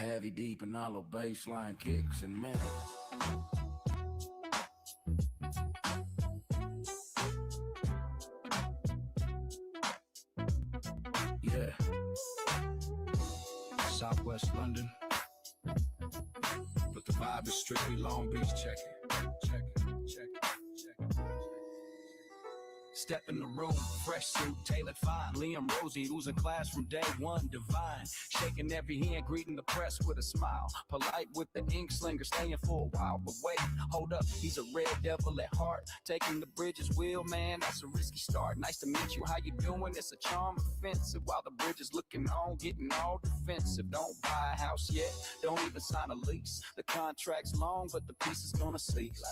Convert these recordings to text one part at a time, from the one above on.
Heavy, deep, and hollow baseline kicks and metal. Yeah. Southwest London. But the vibe is strictly Long Beach. Check it. Check it. Check it. Check it. Step in the room, fresh suit, tailored fine. Liam Rosie, losing class from day one, divine. Shaking every hand, greeting the press with a smile. Polite with the ink slinger, staying for a while. But wait, hold up, he's a red devil at heart. Taking the bridge's wheel, man, that's a risky start. Nice to meet you, how you doing? It's a charm offensive. While the bridge is looking on, getting all defensive. Don't buy a house yet, don't even sign a lease. The contract's long, but the piece is gonna cease.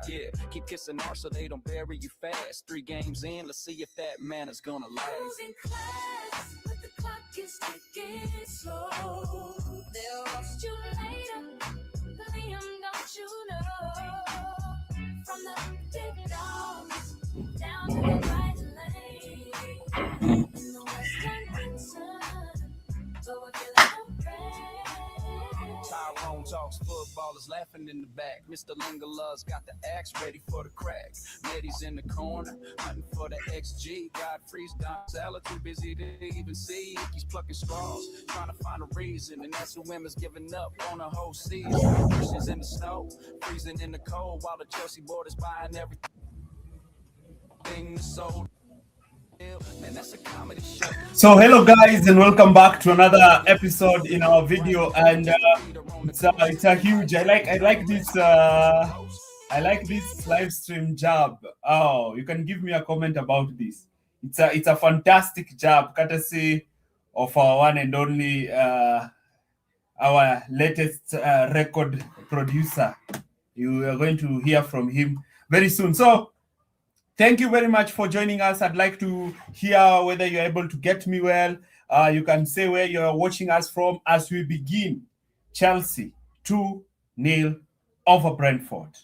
Yeah, keep kissing R so they don't bury you fast. 3 games in, let's see if that man is gonna last. Losing class, but the clock is ticking slow. They'll roast you later, Liam, don't you know? From the big dogs down to the right lane, in the western Hudson, but we're feeling no rain. Tyrone talks football is laughing in the back. Mr. Lingerlove's got the axe ready for the crack. Neddy's in the corner, hunting for the XG. Godfrey's down salad, too busy to even see. He's plucking straws, trying to find a reason. And that's when women's giving up on a whole season. Christians in the snow, freezing in the cold, while the Chelsea board is buying everything that's sold. Man, that's a comedy show. So hello guys and welcome back to another episode in our video, and it's a huge I like this live stream job. Oh, you can give me a comment about this. It's a fantastic job, courtesy of our one and only our latest record producer. You are going to hear from him very soon. So thank you very much for joining us. I'd like to hear whether you're able to get me well. You can say where you're watching us from as we begin. Chelsea 2-0 over Brentford.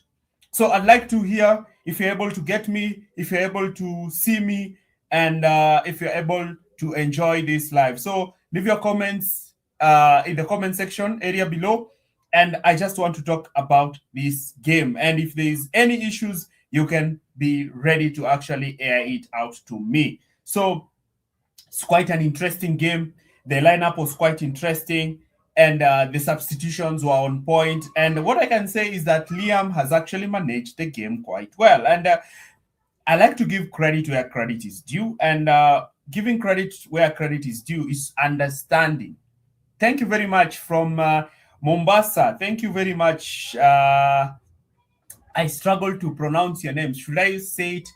So I'd like to hear if you're able to get me, if you're able to see me, and if you're able to enjoy this live. So leave your comments in the comment section area below. And I just want to talk about this game. And if there's any issues, you can be ready to actually air it out to me. So it's quite an interesting game. The lineup was quite interesting, and the substitutions were on point. And what I can say is that Liam has actually managed the game quite well. And I like to give credit where credit is due. And giving credit where credit is due is understanding. Thank you very much from Mombasa. Thank you very much. I struggle to pronounce your name. Should I say it?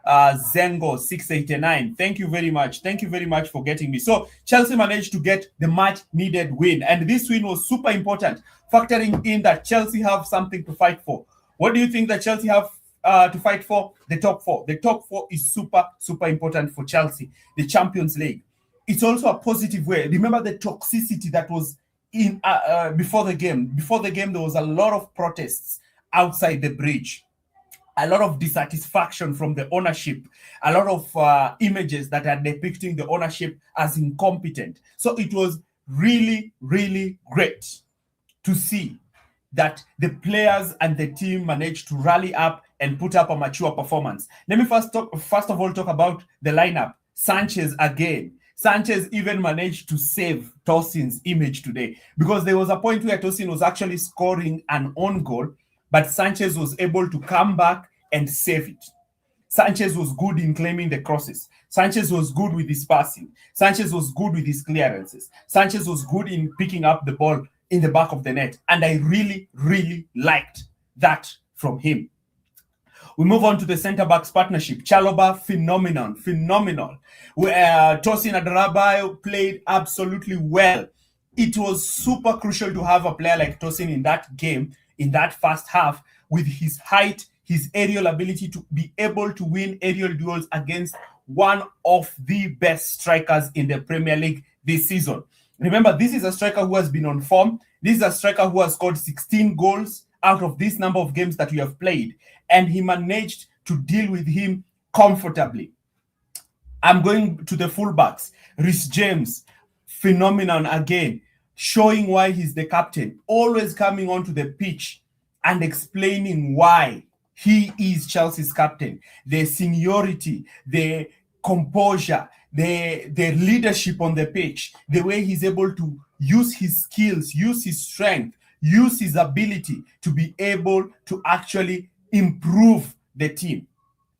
Zengo 689. Thank you very much. Thank you very much for getting me. So Chelsea managed to get the much needed win, and this win was super important, factoring in that Chelsea have something to fight for. What do you think that Chelsea have to fight for? The top 4. The top 4 is super important for Chelsea. The Champions League. It's also a positive way. Remember the toxicity that was in before the game. Before the game, there was a lot of protests outside the bridge, a lot of dissatisfaction from the ownership, a lot of images that are depicting the ownership as incompetent. So it was really great to see that the players and the team managed to rally up and put up a mature performance. Let me first of all talk about the lineup. Sanchez again. Sanchez even managed to save Tosin's image today, because there was a point where Tosin was actually scoring an own goal, but Sanchez was able to come back and save it. Sanchez was good in claiming the crosses. Sanchez was good with his passing. Sanchez was good with his clearances. Sanchez was good in picking up the ball in the back of the net. And I really liked that from him. We move on to the centre-backs partnership. Chalobah, phenomenal. Where Tosin Adarabioyo played absolutely well. It was super crucial to have a player like Tosin in that game, in that first half, with his height, his aerial ability to be able to win aerial duels against one of the best strikers in the Premier League this season. Remember, this is a striker who has been on form. This is a striker who has scored 16 goals out of this number of games that we have played, and he managed to deal with him comfortably. I'm going to the fullbacks. Reece James, phenomenon again. showing why he's the captain, always coming onto the pitch and explaining why he is Chelsea's captain, the seniority, the composure, the leadership on the pitch, the way he's able to use his skills, use his strength, use his ability to be able to actually improve the team.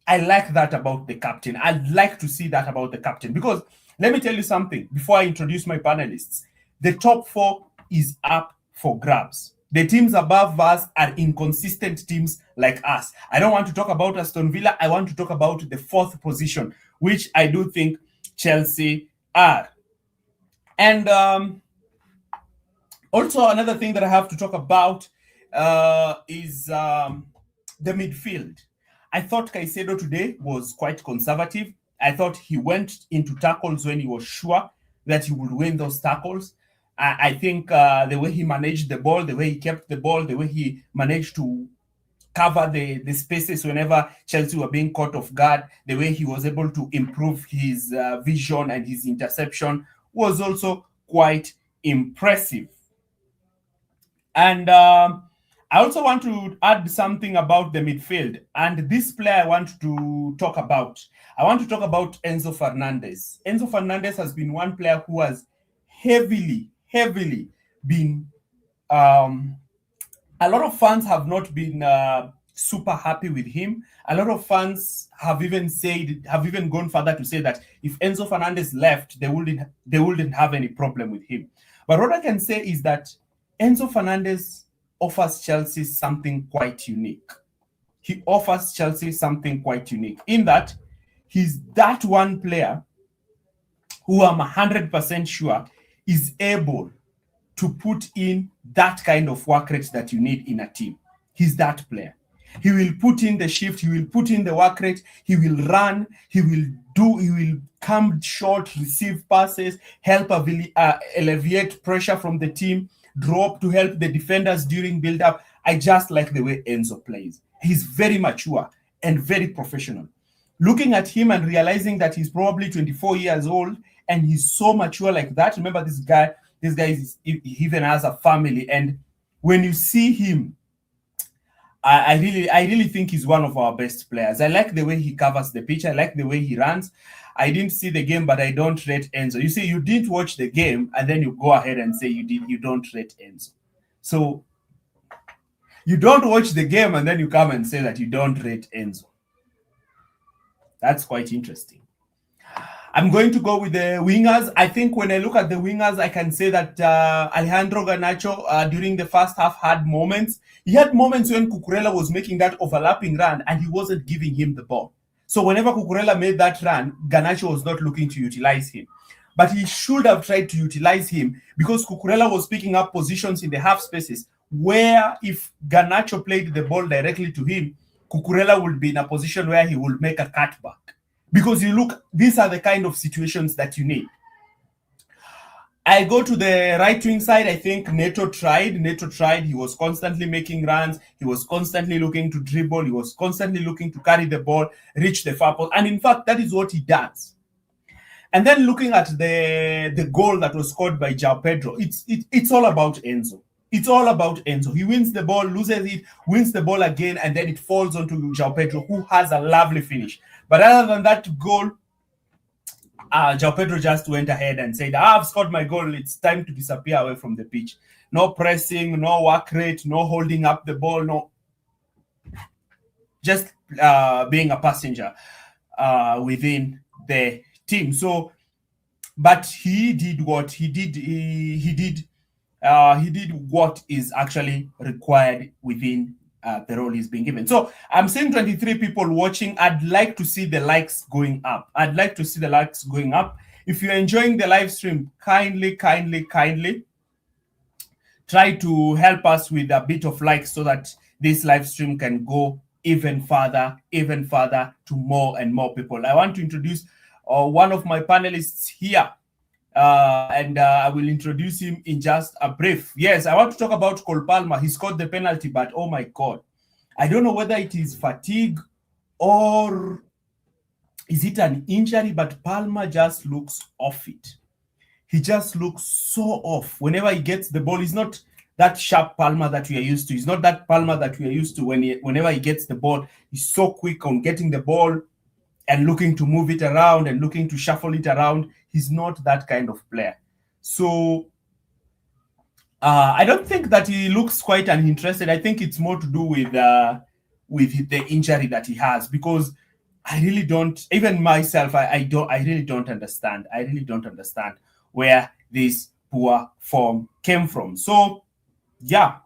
I like that about the captain. I'd like to see that about the captain because let me tell you something before I introduce my panelists. The top four is up for grabs. The teams above us are inconsistent teams like us. I don't want to talk about Aston Villa. I want to talk about the fourth position, which I do think Chelsea are. And also another thing that I have to talk about is the midfield. I thought Caicedo today was quite conservative. I thought he went into tackles when he was sure that he would win those tackles. I think the way he managed the ball, the way he kept the ball, the way he managed to cover the spaces whenever Chelsea were being caught off guard, the way he was able to improve his vision and his interception was also quite impressive. And I also want to add something about the midfield. And this player I want to talk about. I want to talk about Enzo Fernandez. Enzo Fernandez has been one player who has heavily been a lot of fans have not been super happy with him. A lot of fans have even gone further to say that if Enzo Fernandez left, they wouldn't have any problem with him. But what I can say is that Enzo Fernandez offers Chelsea something quite unique. He offers Chelsea something quite unique in that he's that one player who I'm 100% sure is able to put in that kind of work rate that you need in a team. He's that player. He will put in the shift, he will put in the work rate, he will run, he will come short, receive passes, help alleviate pressure from the team, drop to help the defenders during build-up. I just like the way Enzo plays. He's very mature and very professional. Looking at him and realizing that he's probably 24 years old and he's so mature like that. Remember, this guy he even has a family. And when you see him, I really think he's one of our best players. I like the way he covers the pitch. I like the way he runs. I didn't see the game, but I don't rate Enzo. You see, you didn't watch the game, and then you go ahead and say you don't rate Enzo. So you don't watch the game, and then you come and say that you don't rate Enzo. That's quite interesting. I'm going to go with the wingers. I think when I look at the wingers, I can say that Alejandro Garnacho during the first half had moments. He had moments when Cucurella was making that overlapping run and he wasn't giving him the ball. So whenever Cucurella made that run, Garnacho was not looking to utilize him. But he should have tried to utilize him because Cucurella was picking up positions in the half spaces where if Garnacho played the ball directly to him, Cucurella would be in a position where he would make a cutback. Because you look, these are the kind of situations that you need. I go to the right wing side. I think Neto tried. He was constantly making runs. He was constantly looking to dribble. He was constantly looking to carry the ball, reach the far post. And in fact, that is what he does. And then looking at the goal that was scored by João Pedro, it's all about Enzo. It's all about Enzo. He wins the ball, loses it, wins the ball again, and then it falls onto João Pedro, who has a lovely finish. But other than that goal, João Pedro just went ahead and said, I've scored my goal. It's time to disappear away from the pitch. No pressing, no work rate, no holding up the ball, no. Just being a passenger within the team. So, but he did what he did. He did what is actually required within the role he's being given. So I'm seeing 23 people watching. I'd like to see the likes going up. If you're enjoying the live stream, kindly try to help us with a bit of likes so that this live stream can go even further to more and more people. I want to introduce one of my panelists here. And I will introduce him in just a brief. Yes, I want to talk about Cole Palmer. He scored the penalty, but oh my God. I don't know whether it is fatigue or is it an injury, but Palmer just looks off it. he just looks so off. Whenever he gets the ball, he's not that sharp Palmer that we are used to. He's not that Palmer that we are used to. Whenever he gets the ball, he's so quick on getting the ball and looking to move it around and looking to shuffle it around. He's not that kind of player. So I don't think that he looks quite uninterested. I think it's more to do with the injury that he has, because I really don't, even myself, I really don't understand. I really don't understand where this poor form came from. So yeah.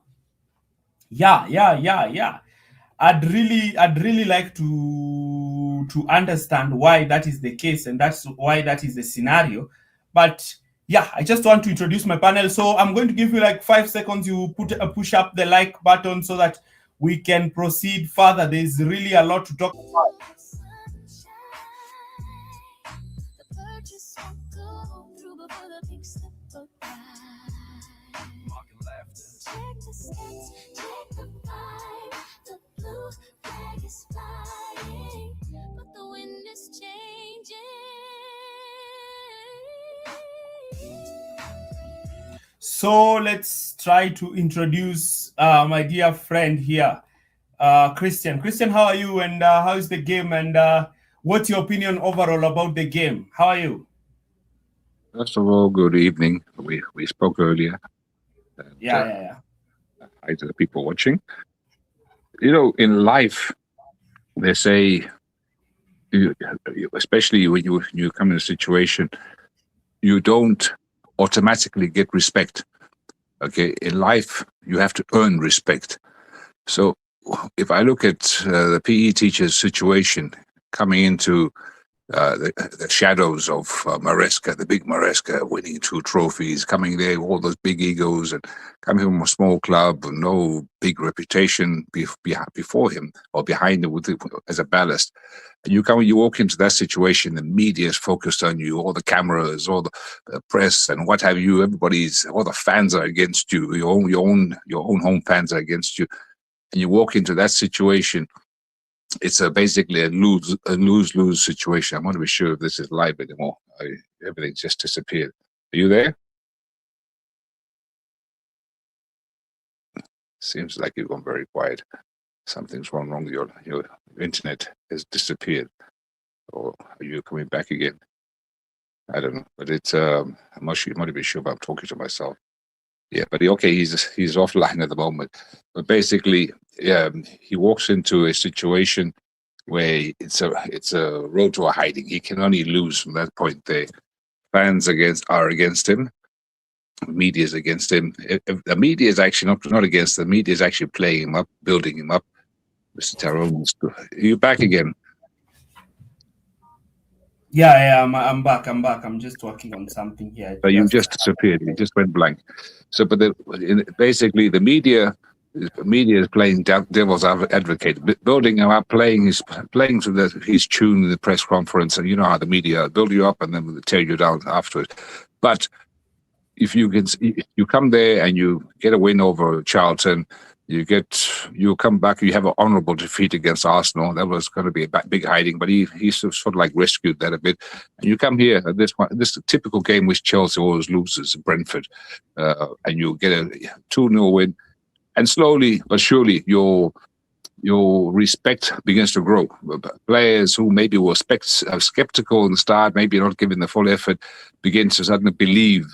I'd really like to understand why that is the case, and that's why that is the scenario. But yeah, I just want to introduce my panel. So I'm going to give you like 5 seconds. You push up the like button so that we can proceed further. There's really a lot to talk about. Sunshine, the bird just won't go through before the pink slip of Mocking laughter. check the stats, check the vibe. The blue flag is flying, but the wind is changing. So let's try to introduce my dear friend here, Christian. Christian, how are you? And how is the game? And what's your opinion overall about the game? How are you? First of all, good evening. We spoke earlier. And, Yeah. hi to the people watching. You know, in life, they say, especially when you come in a situation, you don't automatically get respect. Okay, in life, you have to earn respect. So, if I look at the PE teacher's situation coming into the shadows of Maresca, the big Maresca, winning 2 trophies, coming there, all those big egos, and coming from a small club, no big reputation before him or behind him as a ballast. And you walk into that situation, the media is focused on you, all the cameras, all the press, and what have you. All the fans are against you. Your own home fans are against you, and you walk into that situation. It's basically a lose-lose situation. I want to be sure if this is live anymore. Everything just disappeared. Are you there? Seems like you've gone very quiet. Something's wrong. Your internet has disappeared. Or are you coming back again? I don't know. But it's I'm not be sure, but I'm talking to myself. Yeah, but he's offline at the moment. But basically, he walks into a situation where it's a road to a hiding. He can only lose from that point there. Fans are against him. Media is against him. The media is actually not against him. The media is actually playing him up, building him up. Mr. Tyrone, are you back again? Yeah, I'm back. I'm just working on something here. But you just disappeared. You just went blank. So, but basically, the media is playing devil's advocate, building him up, playing to his tune in the press conference, and you know how the media build you up and then tear you down afterwards. But if you come there and you get a win over Charlton, you come back, you have an honourable defeat against Arsenal. That was going to be a big hiding, but he sort of like rescued that a bit. And you come here, this typical game which Chelsea always loses, Brentford, and you get a 2-0 win, and slowly but surely your respect begins to grow. Players who maybe were skeptical in the start, maybe not giving the full effort, begin to suddenly believe.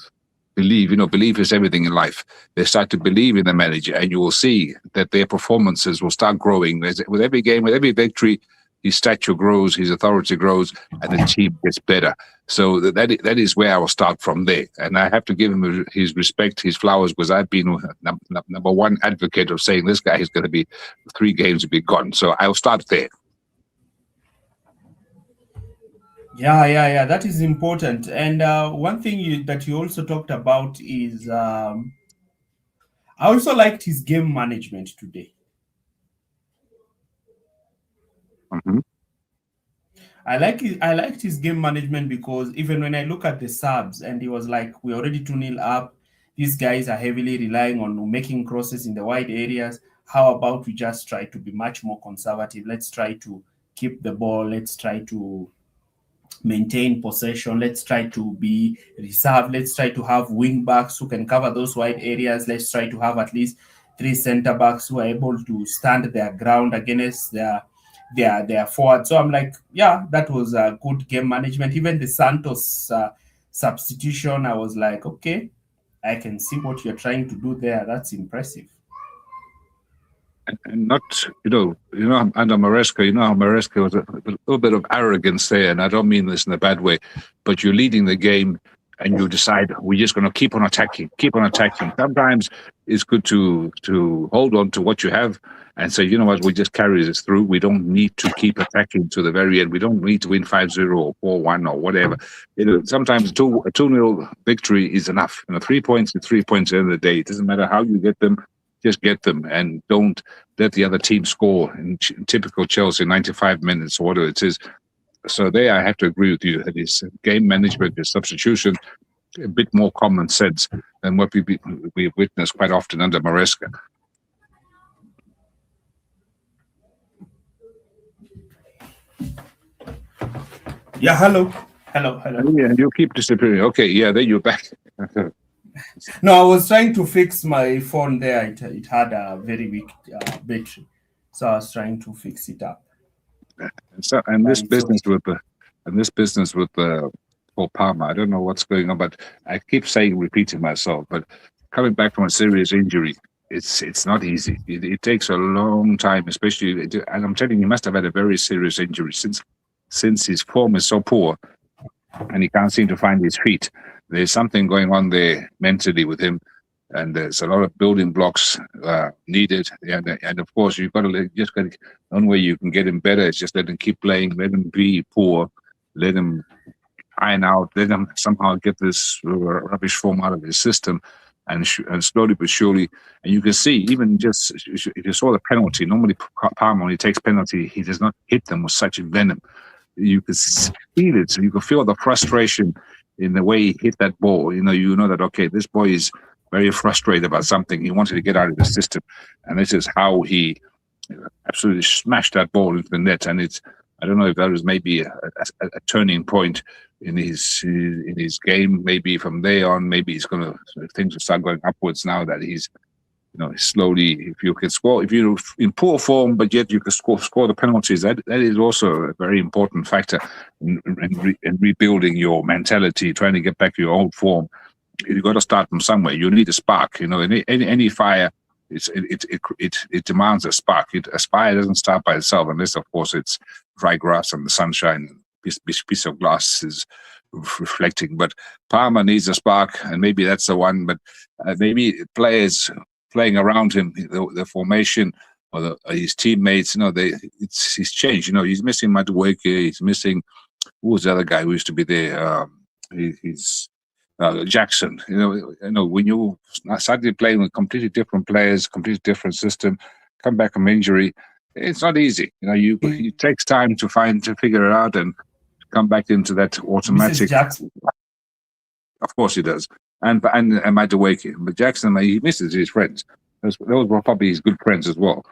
Belief is everything in life. They start to believe in the manager, and you will see that their performances will start growing. With every game, with every victory, his stature grows, his authority grows, and the team gets better. So that is where I will start from there. And I have to give him his respect, his flowers, because I've been number one advocate of saying this guy is going to be 3 games to be gone. So I'll start there. Yeah. That is important. And one thing that you also talked about is I also liked his game management today. Mm-hmm. I liked his game management, because even when I look at the subs and he was like, we're already 2-0 up. These guys are heavily relying on making crosses in the wide areas. How about we just try to be much more conservative? Let's try to keep the ball. Let's try to maintain possession. Let's try to be reserved. Let's try to have wing backs who can cover those wide areas. Let's try to have at least three centre backs who are able to stand their ground against their forward. So I'm like, yeah, that was a good game management. Even the Santos substitution, I was like, okay, I can see what you're trying to do there. That's impressive. And not, under Maresca, how Maresca was a little bit of arrogance there, and I don't mean this in a bad way, but you're leading the game and you decide we're just going to keep on attacking. Sometimes it's good to hold on to what you have and say, you know what, we just carry this through. We don't need to keep attacking to the very end. We don't need to win 5-0 or 4-1 or whatever. Sometimes a 2-0 victory is enough. 3 points is 3 points at the end of the day. It doesn't matter how you get them. Just get them and don't let the other team score in typical Chelsea 95 minutes or whatever it is. So there I have to agree with you. That is game management, is substitution, a bit more common sense than what we've witnessed quite often under Maresca. Yeah, hello. Yeah, you keep disappearing. Okay, yeah, then you're back. No, I was trying to fix my phone there. It had a very weak battery, so I was trying to fix it up. And this business with for Palmer, I don't know what's going on, but I keep repeating myself. But coming back from a serious injury, it's not easy. It takes a long time, especially. And I'm telling you, he must have had a very serious injury since his form is so poor, and he can't seem to find his feet. There's something going on there mentally with him, and there's a lot of building blocks needed. And of course, you've got to the only way you can get him better is just let him keep playing, let him be poor, let him iron out, let him somehow get this rubbish form out of his system, and slowly but surely. And you can see, even just if you saw the penalty, normally Palmer, when he takes penalty, he does not hit them with such venom. You could feel it. So you could feel the frustration in the way he hit that ball. You know that, okay, this boy is very frustrated about something. He wanted to get out of the system. And this is how he absolutely smashed that ball into the net. And I don't know if that was maybe a turning point in his game. Maybe from there on, maybe things will start going upwards now that he's, slowly, if you can score, if you're in poor form, but yet you can score the penalties, that is also a very important factor in rebuilding your mentality, trying to get back to your old form. You've got to start from somewhere. You need a spark. Any fire, it demands a spark. A fire doesn't start by itself, unless, of course, it's dry grass and the sunshine. Piece of glass is reflecting. But Palmer needs a spark, and maybe that's the one. But maybe players playing around him, the formation or his teammates, he's changed. He's missing Madueke. He's missing, who was the other guy who used to be there? He's Jackson. When you started playing with completely different players, completely different system, come back from injury, it's not easy. It takes time to figure it out and come back into that automatic. Of course he does. And Madueke. But Jackson, he misses his friends. Those were probably his good friends as well.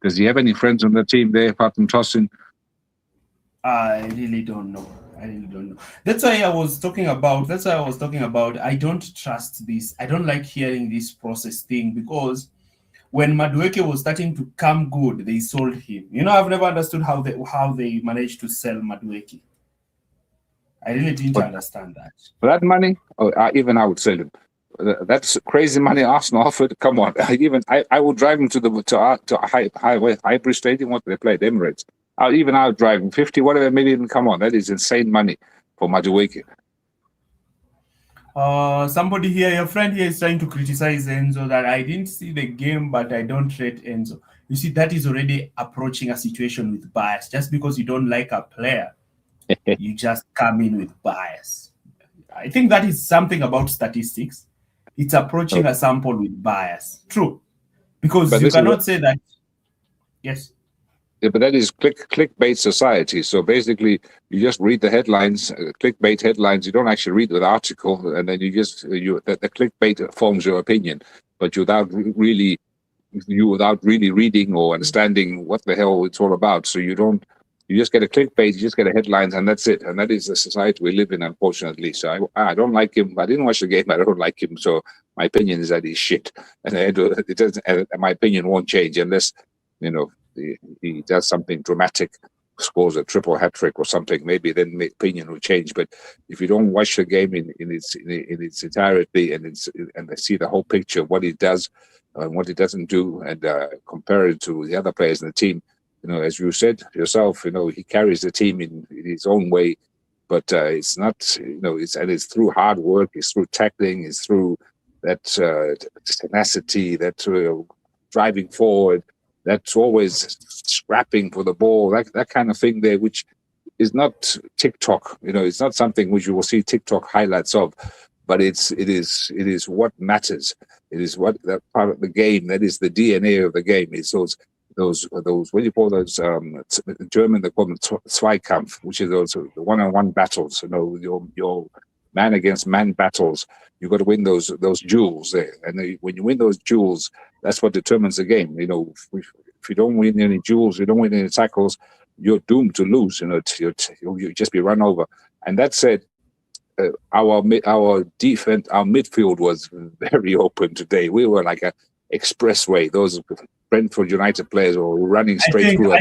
Does he have any friends on the team there apart from Tosin? I really don't know. That's why I was talking about. I don't trust this. I don't like hearing this process thing, because when Madueke was starting to come good, they sold him. I've never understood how they managed to sell Madueke. I really didn't understand that. For that money, even I would sell him. That's crazy money Arsenal offered. Come on, I would drive him to Highbury Stadium. What do they play? The Emirates. I would drive him 50 whatever million. Come on, that is insane money for Madueke. Somebody here, your friend here, is trying to criticize Enzo that I didn't see the game, but I don't rate Enzo. You see, that is already approaching a situation with bias. Just because you don't like a player, you just come in with bias. I think that is something about statistics. It's approaching a sample with bias. True. Because you cannot say that. Yes. Yeah, but that is clickbait society. So basically, you just read the headlines, clickbait headlines. You don't actually read the article, and then the clickbait forms your opinion, but without really reading or understanding what the hell it's all about. So you don't You just get a clickbait, you just get a headlines, and that's it. And that is the society we live in, unfortunately. So I don't like him. I didn't watch the game. I don't like him. So my opinion is that he's shit, and it doesn't. My opinion won't change unless he does something dramatic, scores a triple hat trick or something. Maybe then my opinion will change. But if you don't watch the game in its entirety and see the whole picture of what he does and what he doesn't do, and compare it to the other players in the team. As you said yourself, he carries the team in his own way, but it's not, it's through hard work, it's through tackling, it's through that tenacity, that driving forward, that's always scrapping for the ball, that kind of thing there, which is not TikTok. It's not something which you will see TikTok highlights of, but it is what matters. It is what that part of the game, that is the DNA of the game. It's those what do you call those in German they call them Zweikampf, which is those the one-on-one battles, your man against man battles. You've got to win those duels there, and when you win those duels, that's what determines the game. If you don't win any duels, you don't win any tackles, you're doomed to lose. You'll just be run over. And that said, our defense, our midfield was very open today. We were like a expressway. Those Brentford United players were running straight through.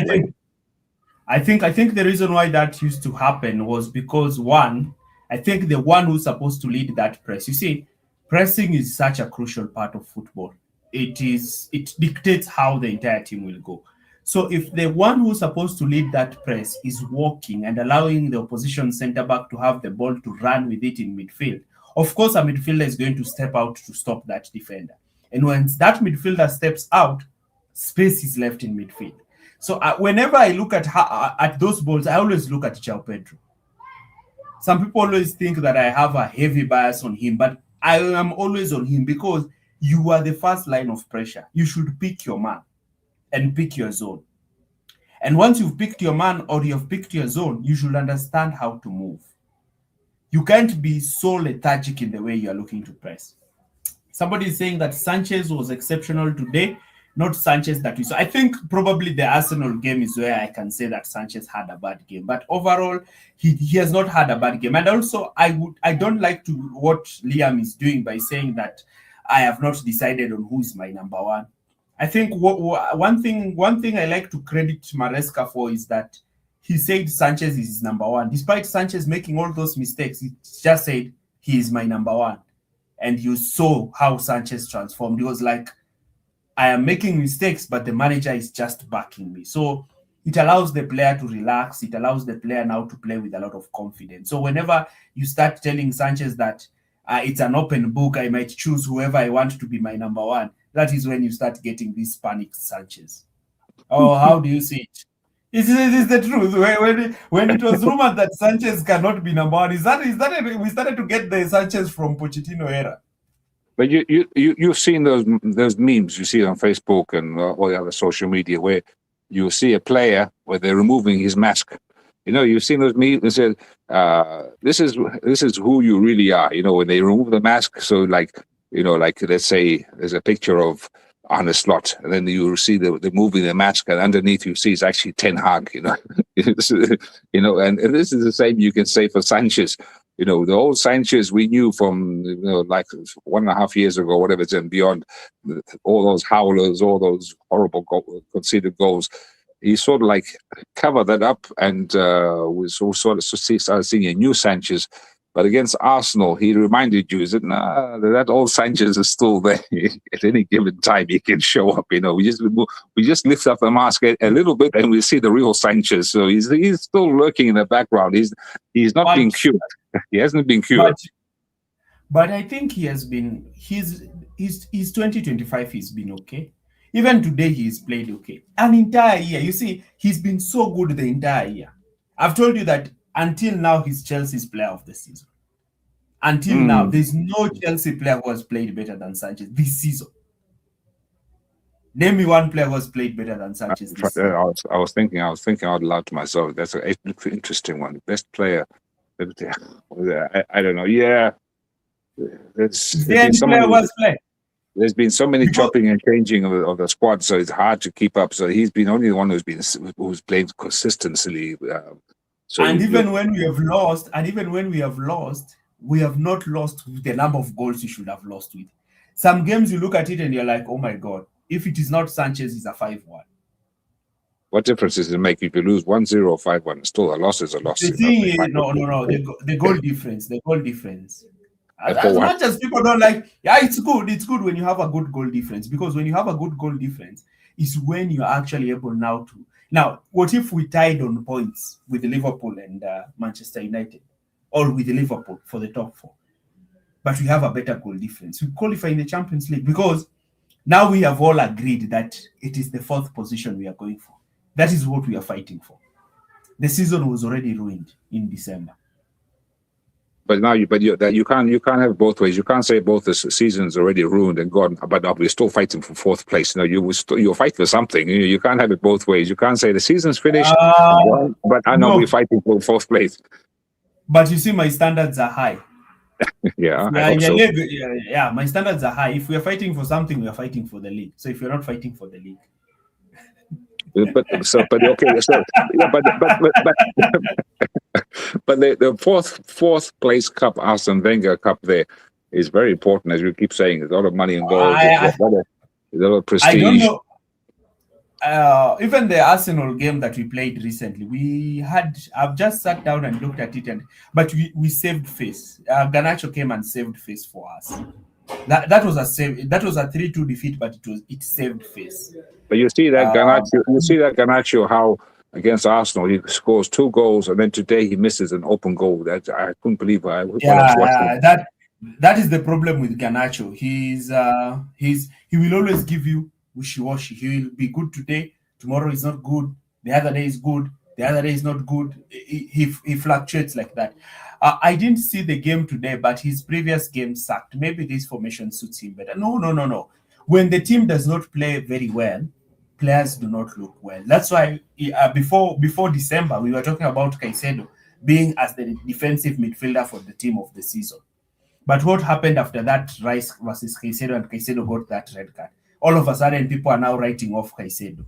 I think the reason why that used to happen was because I think the one who's supposed to lead that press. You see, pressing is such a crucial part of football. It dictates how the entire team will go. So if the one who's supposed to lead that press is walking and allowing the opposition centre back to have the ball to run with it in midfield, of course a midfielder is going to step out to stop that defender. And once that midfielder steps out, space is left in midfield. So whenever I look at those balls, I always look at João Pedro. Some people always think that I have a heavy bias on him, but I am always on him because you are the first line of pressure. You should pick your man and pick your zone. And once you've picked your man or you've picked your zone, you should understand how to move. You can't be so lethargic in the way you are looking to press. Somebody is saying that Sanchez was exceptional today, not Sanchez that we saw. I think probably the Arsenal game is where I can say that Sanchez had a bad game. But overall, he has not had a bad game. And also, I don't like to what Liam is doing by saying that I have not decided on who is my number one. I think one thing I like to credit Maresca for is that he said Sanchez is his number one. Despite Sanchez making all those mistakes, he just said he is my number one. And you saw how Sanchez transformed. He was like, I am making mistakes, but the manager is just backing me. So it allows the player to relax. It allows the player now to play with a lot of confidence. So whenever you start telling Sanchez that it's an open book, I might choose whoever I want to be my number one, that is when you start getting this panicked Sanchez. Oh, how do you see it? Is the truth? When it was rumored that Sanchez cannot be number one, we started to get the Sanchez from Pochettino era. But you've seen those memes you see on Facebook and all the other social media where you see a player where they're removing his mask. You've seen those memes and said, this is who you really are. When they remove the mask. So like let's say there's a picture of Arne Slot, and then you see the moving the mask, and underneath you see it's actually Ten Hag. And this is the same you can say for Sanchez. The old Sanchez we knew from like 1.5 years ago, whatever it's and beyond, all those howlers, all those horrible conceded goals. He sort of like covered that up, and we sort of started seeing a new Sanchez. But against Arsenal, he reminded you that old Sanchez is still there. At any given time, he can show up. We just lift up the mask a little bit, and we see the real Sanchez. So he's still lurking in the background. He's not being cured. He hasn't been cured. But I think he has been. He's 2025. He's been okay. Even today, he's played okay. An entire year. You see, he's been so good the entire year. I've told you that until now, he's Chelsea's player of the season. Until now, there's no Chelsea player who has played better than Sanchez this season. Name me one player who has played better than Sanchez this season. I was thinking out loud to myself. That's an interesting one. Best player. I don't know. Yeah. Is there any player who has played? there's been so many chopping and changing of the squad, so it's hard to keep up. So he's been only the one who's played consistently. So and even when we have lost, we have not lost with the number of goals we should have lost with. Some games you look at it and you're like, oh my god, if it is not Sanchez, it's a 5-1. what difference does it make if you lose 1-0 or 5-1? Still, a loss is a loss. The thing is, no, the goal difference, As For what? much as people don't like, yeah, it's good when you have a good goal difference, because when you have a good goal difference, is when you're actually able now to. Now, what if we tied on points with Liverpool and Manchester United, or with Liverpool for the top 4, but we have a better goal difference? We qualify in the Champions League, because now we have all agreed that it is the 4th position we are going for. That is what we are fighting for. The season was already ruined in December. But now you can't have both ways. You can't say both the season's already ruined and gone, but we're still fighting for 4th place. No, you'll fight for something. You can't have it both ways. You can't say the season's finished, but I know we're fighting for 4th place. But you see, my standards are high. Yeah, I hope so. Yeah, my standards are high. If we are fighting for something, we are fighting for the league. So if you're not fighting for the league, but the 4th place cup, Arsene Wenger Cup, there is very important, as you keep saying. There's a lot of money involved. There's a lot of prestige. I don't know. Even the Arsenal game that we played recently, I've just sat down and looked at it, but we saved face. Garnacho came and saved face for us. That was a save. That was a 3-2 defeat, but it saved face. But you see that Garnacho, how against Arsenal he scores 2 goals, and then today he misses an open goal. That I couldn't believe. That is the problem with Garnacho. He will always give you wishy-washy. He will be good today. Tomorrow is not good. The other day is good. The other day is not good. He fluctuates like that. I didn't see the game today, but his previous game sucked. Maybe this formation suits him better. No. When the team does not play very well, players do not look well. That's why before December, we were talking about Caicedo being as the defensive midfielder for the team of the season. But what happened after that Rice versus Caicedo, and Caicedo got that red card? All of a sudden, people are now writing off Caicedo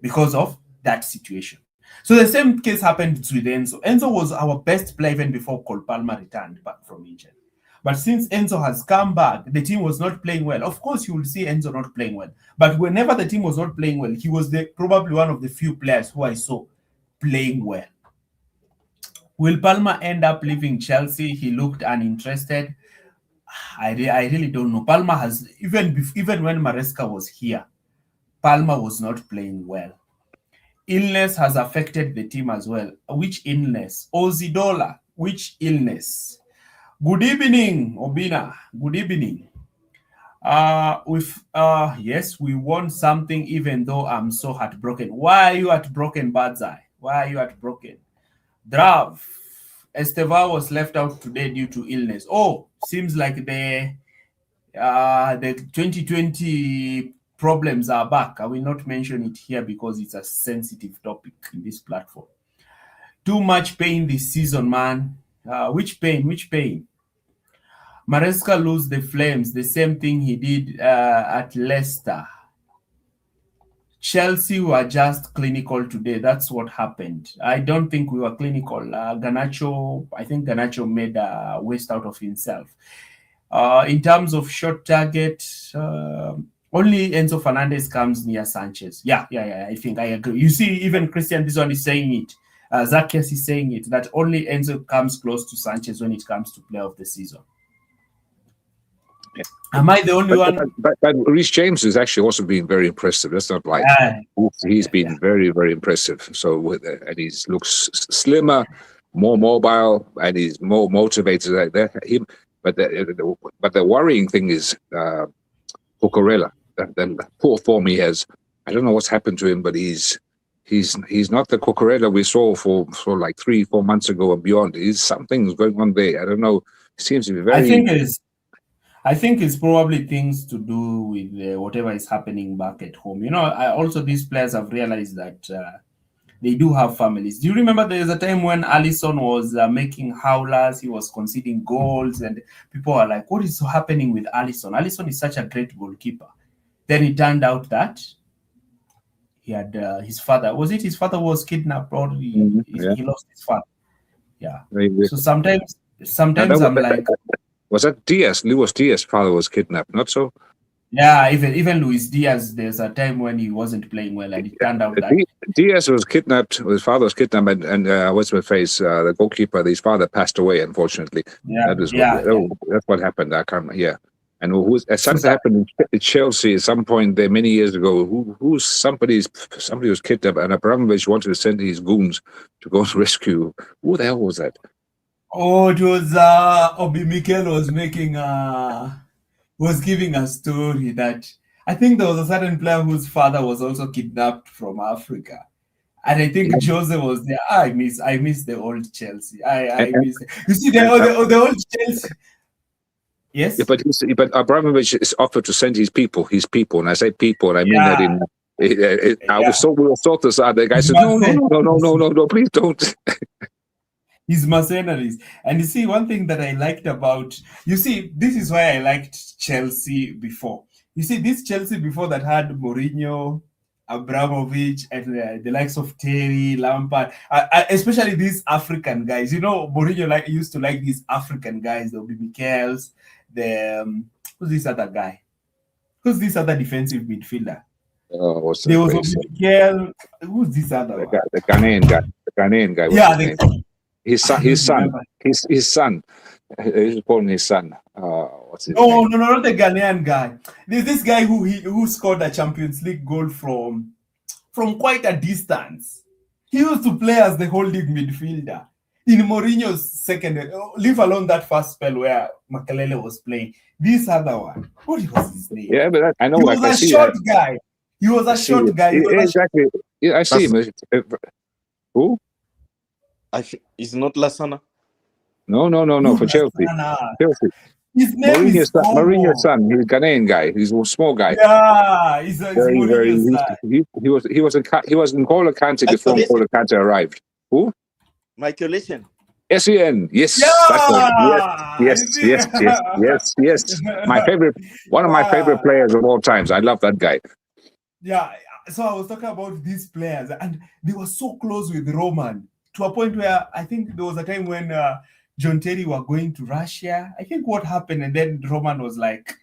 because of that situation. So the same case happened with Enzo. Enzo was our best player even before Cole Palmer returned back from injury. But since Enzo has come back, the team was not playing well. Of course, you will see Enzo not playing well. But whenever the team was not playing well, he was probably one of the few players who I saw playing well. Will Palmer end up leaving Chelsea? He looked uninterested. I really don't know. Palmer has, even when Maresca was here, Palmer was not playing well. Illness has affected the team as well. Which illness? Ozidola. Which illness? Good evening, Obina. Good evening. Yes, we won something, even though I'm so heartbroken. Why are you heartbroken, Badzai? Why are you heartbroken? Drav. Esteva was left out today due to illness. Oh, seems like the 2020 problems are back. I will not mention it here because it's a sensitive topic in this platform. Too much pain this season, man. Which pain? Maresca lose the Flames, the same thing he did at Leicester. Chelsea were just clinical today. That's what happened. I don't think we were clinical. I think Garnacho made a waste out of himself. In terms of short target, only Enzo Fernandez comes near Sanchez. Yeah, I think I agree. You see, even Christian, this one is saying it. Zacchaeus is saying it, that only Enzo comes close to Sanchez when it comes to player of the season. Am I the only one? But Reece James has actually also been very impressive. That's not like he's been very, very impressive. So and he looks slimmer, more mobile, and he's more motivated like that. But the worrying thing is Cucurella. The poor form he has. I don't know what's happened to him, but he's not the Cucurella we saw for like 3-4 months ago and beyond. Something's going on there. I don't know. It seems to be very. I think it's probably things to do with whatever is happening back at home. Also these players have realized that they do have families. Do you remember there was a time when Alisson was making howlers, he was conceding goals, and people are like, what is happening with Alisson? Alisson is such a great goalkeeper. Then it turned out that he had his father. Was it his father was kidnapped or he lost his father? Yeah. So sometimes I'm like, was that Diaz? Luis Diaz's father was kidnapped, not so? yeah, even Luis Diaz, there's a time when he wasn't playing well, and it turned out that Diaz was kidnapped. His father was kidnapped, and what's my face? The goalkeeper, his father passed away, unfortunately. That's what happened. I can't. Yeah, and something happened in Chelsea at some point there many years ago. Somebody was kidnapped, and Abramovich wanted to send his goons to go to rescue. Who the hell was that? Oh, it was Obi Mikel was giving a story that I think there was a certain player whose father was also kidnapped from Africa. And I think Jose was there. I miss the old Chelsea. I miss it. You see the old Chelsea. Yes. Yeah, but Abramovich is offered to send his people, and I say people, and I mean that in. We were thought this out. The guy said, no, please don't. His mercenaries. And you see, one thing that I liked about, this is why I liked Chelsea before. You see, this Chelsea before that had Mourinho, Abramovich, and the likes of Terry, Lampard, especially these African guys. You know, Mourinho used to like these African guys. There will be Michels, who's this other guy? Who's this other defensive midfielder? There was Mikel. Who's this other one? The Ghanaian guy. Yeah, his son. He's calling his son. What's his name? No, not the Ghanaian guy. There's this guy who scored a Champions League goal from quite a distance. He used to play as the holding midfielder in Mourinho's second. Leave alone that first spell where Makelele was playing. This other one, what was his name? Yeah, but I know. He was a short guy. He was a short guy. Exactly. I see him. Who? Is not Lasana? No. For Chelsea. Chelsea. His name is Mourinho's son. He's a Ghanaian guy. He's a small guy. Yeah, he's Mourinho's son. He was in N'Golo Kante before N'Golo Kante arrived. Who? Michael Essien. Essien. Yes. Yeah! Yes. One of my favorite players of all times. I love that guy. Yeah. So I was talking about these players, and they were so close with Roman to a point where I think there was a time when John Terry were going to Russia. I think what happened, and then Roman was like,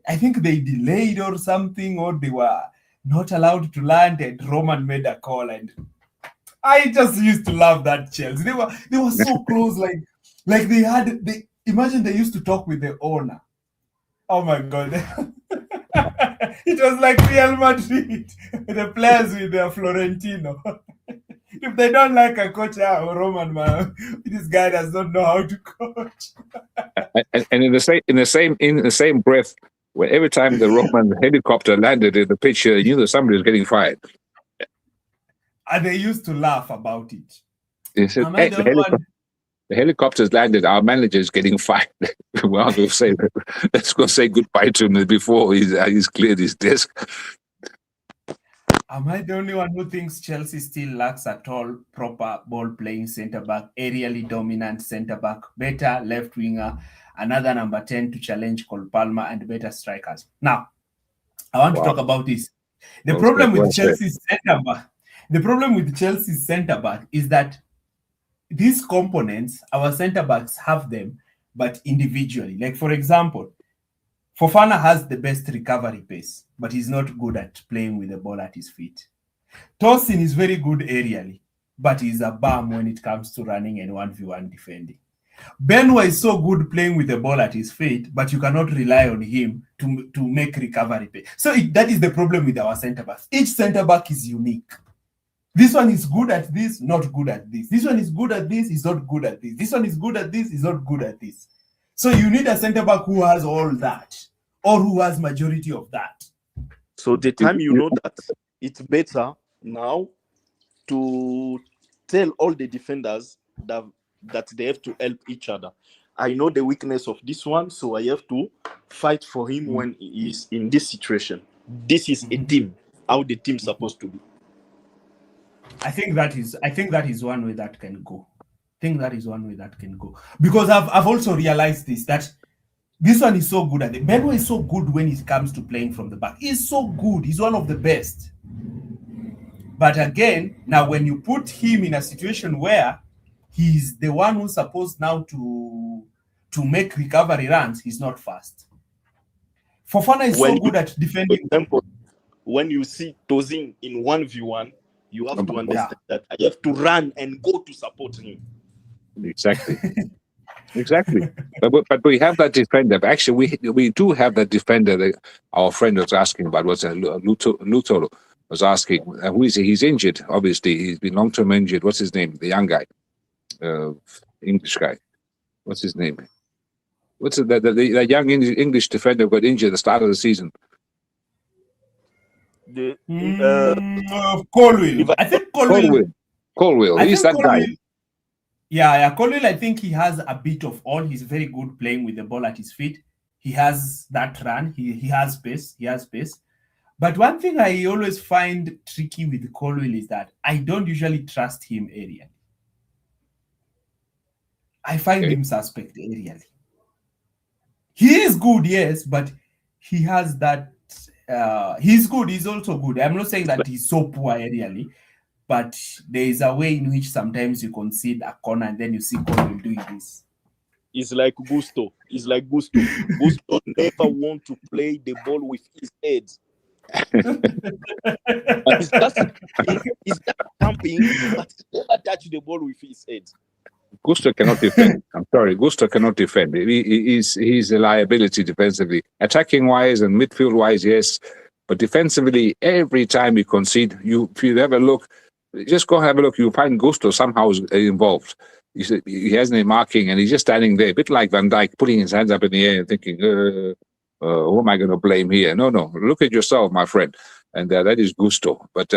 I think they delayed or something, or they were not allowed to land, and Roman made a call, and I just used to love that Chelsea. They were so close, like imagine they used to talk with the owner. Oh my God. It was like Real Madrid, the players with Florentino. If they don't like a coach, Roman, man, this guy does not know how to coach. And in the same breath, where every time the Roman helicopter landed in the pitch, you knew that somebody was getting fired. And they used to laugh about it. They said, hey, the helicopter's landed, our manager is getting fired. Well, let's go say goodbye to him before he's cleared his desk. Am I the only one who thinks Chelsea still lacks a tall, proper ball-playing centre-back, aerially dominant centre-back, better left winger, another number 10 to challenge Cole Palmer, and better strikers? Now, I want to talk about this. The problem with Chelsea's centre-back is that these components, our centre-backs have them, but individually. Like, for example, Fofana has the best recovery pace, but he's not good at playing with the ball at his feet. Tosin is very good aerially, but he's a bum when it comes to running and 1v1 defending. Benwa is so good playing with the ball at his feet, but you cannot rely on him to make recovery pace. So that is the problem with our centre-backs. Each centre-back is unique. This one is good at this, not good at this. This one is good at this, is not good at this. This one is good at this, is not good at this. So you need a centre-back who has all that, or who has majority of that. So the time you know that, it's better now to tell all the defenders that they have to help each other. I know the weakness of this one, so I have to fight for him when he is in this situation. This is a team, how the team is supposed to be. I think that is one way that can go. Because I've also realized that this one is so good at it. Benway is so good when it comes to playing from the back. He's so good. He's one of the best. But again, now when you put him in a situation where he's the one who's supposed now to make recovery runs, he's not fast. Fofana is so good at For defending. example, when you see Tozin in 1v1, you have to understand that I have to run and go to support him. Exactly. Exactly. But we have that defender. Actually, we do have that defender that our friend was asking about. Was Lutolo was asking, who is he? He's injured, obviously. He's been long-term injured. What's his name? The young guy. English guy. What's his name? What's the young English defender got injured at the start of the season? Colwill. I think Colwill. He's that guy. Yeah, Colwill, I think he has a bit of all. He's very good playing with the ball at his feet. He has that run. He has pace. But one thing I always find tricky with Colwill is that I don't usually trust him aerially. I find him suspect aerially. He is good, yes, but he has that. He's good. He's also good. I'm not saying that he's so poor aerially, but there is a way in which sometimes you concede a corner and then you see Colwill doing this. It's like Gusto. Gusto never want to play the ball with his head. he's just jumping, but he never touch the ball with his head. Gusto cannot defend. I'm sorry, Gusto cannot defend. He's a liability defensively. Attacking wise and midfield wise, yes, but defensively, every time you concede, if you have a look, just go have a look. You find Gusto somehow involved. He hasn't any marking, and he's just standing there, a bit like Van Dijk, putting his hands up in the air and thinking, "Who am I going to blame here?" No, look at yourself, my friend. And that is Gusto. But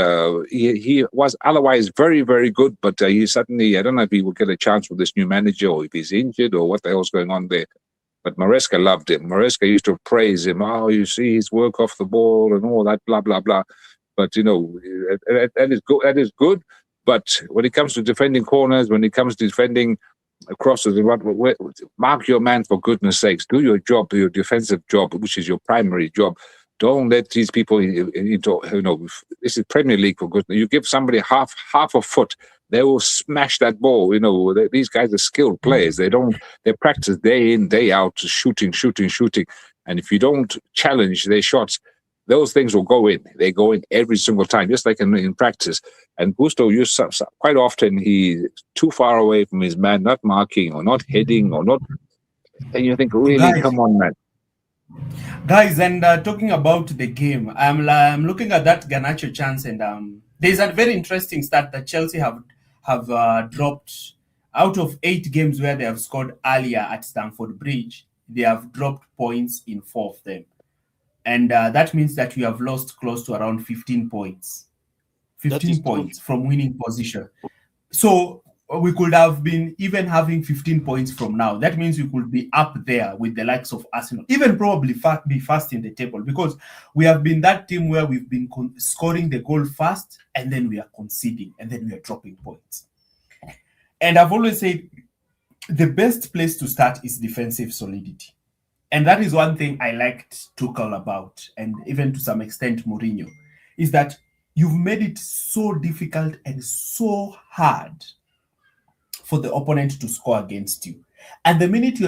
he was otherwise very, very good. But he suddenly, I don't know if he will get a chance with this new manager or if he's injured or what the hell's going on there. But Maresca loved him. Maresca used to praise him. Oh, you see his work off the ball and all that, blah, blah, blah. But, that is good. That is good. But when it comes to defending corners, when it comes to defending crosses, mark your man, for goodness sakes. Do your job, your defensive job, which is your primary job. Don't let these people into, this is Premier League, for goodness. You give somebody half a foot, they will smash that ball. These guys are skilled players. They practice day in, day out, shooting. And if you don't challenge their shots, those things will go in. They go in every single time, just like in practice. And Gusto, quite often, he's too far away from his man, not marking or not heading or not. And you think, really, come on, man. Guys, and talking about the game, I'm looking at that Garnacho chance, and there's a very interesting stat that Chelsea have dropped. Out of 8 games where they have scored earlier at Stamford Bridge, they have dropped points in 4 of them. And that means that we have lost close to around 15 points. 15 points from winning position. So we could have been even having 15 points from now. That means we could be up there with the likes of Arsenal, even probably be fast in the table, because we have been that team where we've been scoring the goal fast and then we are conceding and then we are dropping points. And I've always said the best place to start is defensive solidity. And that is one thing I liked Tuchel about, and even to some extent Mourinho, is that you've made it so difficult and so hard for the opponent to score against you. And the minute you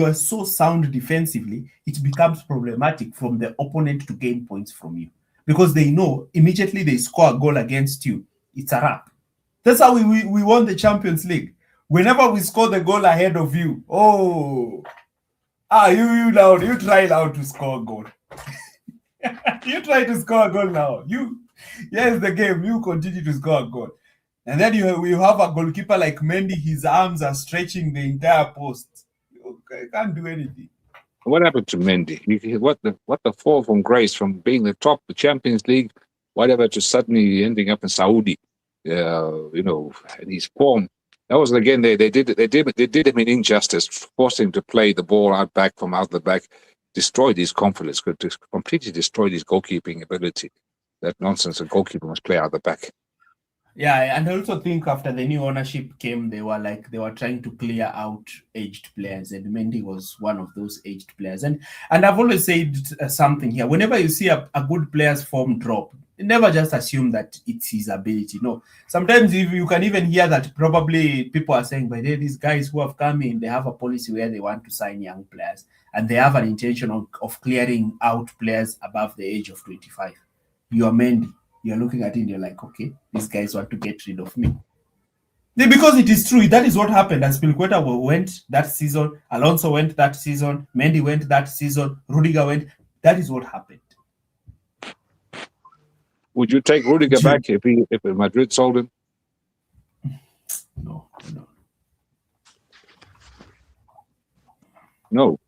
are so sound defensively, it becomes problematic from the opponent to gain points from you, because they know immediately they score a goal against you, it's a wrap. That's how we won the Champions League. Whenever we score the goal ahead of you, you try now to score a goal. You try to score a goal now. Here's the game. You continue to score a goal. And then you have a goalkeeper like Mendy, his arms are stretching the entire post. You can't do anything. What happened to Mendy? What the fall from grace from being the top of the Champions League, whatever, to suddenly ending up in Saudi. His form. That was again they did him an injustice, forced him to play the ball out the back, destroyed his confidence, completely destroyed his goalkeeping ability. that nonsense. The goalkeeper must play out the back. Yeah, and I also think after the new ownership came, they were trying to clear out aged players, and Mendy was one of those aged players. And I've always said something here: whenever you see a good player's form drop, never just assume that it's his ability. No, sometimes if you can even hear that probably people are saying, "But these guys who have come in, they have a policy where they want to sign young players, and they have an intention of clearing out players above the age of 25." You are Mendy. You're looking at it and you're like, okay, these guys want to get rid of me. Because it is true. That is what happened. As Pilqueta went that season, Alonso went that season, Mendy went that season, Rudiger went. That is what happened. Would you take Rudiger back if Madrid sold him? No. No.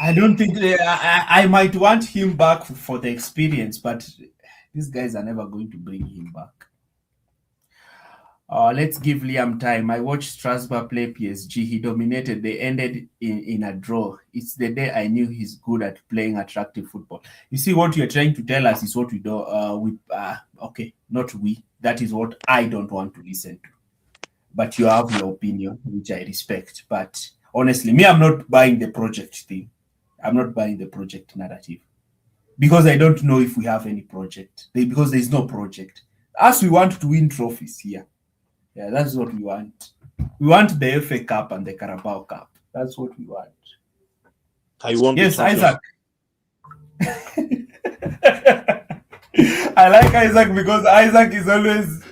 I don't think I might want him back for the experience, but these guys are never going to bring him back. Let's give Liam time. I watched Strasbourg play PSG. He dominated. They ended in a draw. It's the day I knew he's good at playing attractive football. You see, what you're trying to tell us is what we do. Okay, not we. That is what I don't want to listen to. But you have your opinion, which I respect. But honestly, me, I'm not buying the project thing. I'm not buying the project narrative because I don't know if we have any project. Because there's no project. Us, we want to win trophies here. Yeah, that's what we want. We want the FA Cup and the Carabao Cup. That's what we want. I want. Yes, Isaac. I like Isaac because Isaac is always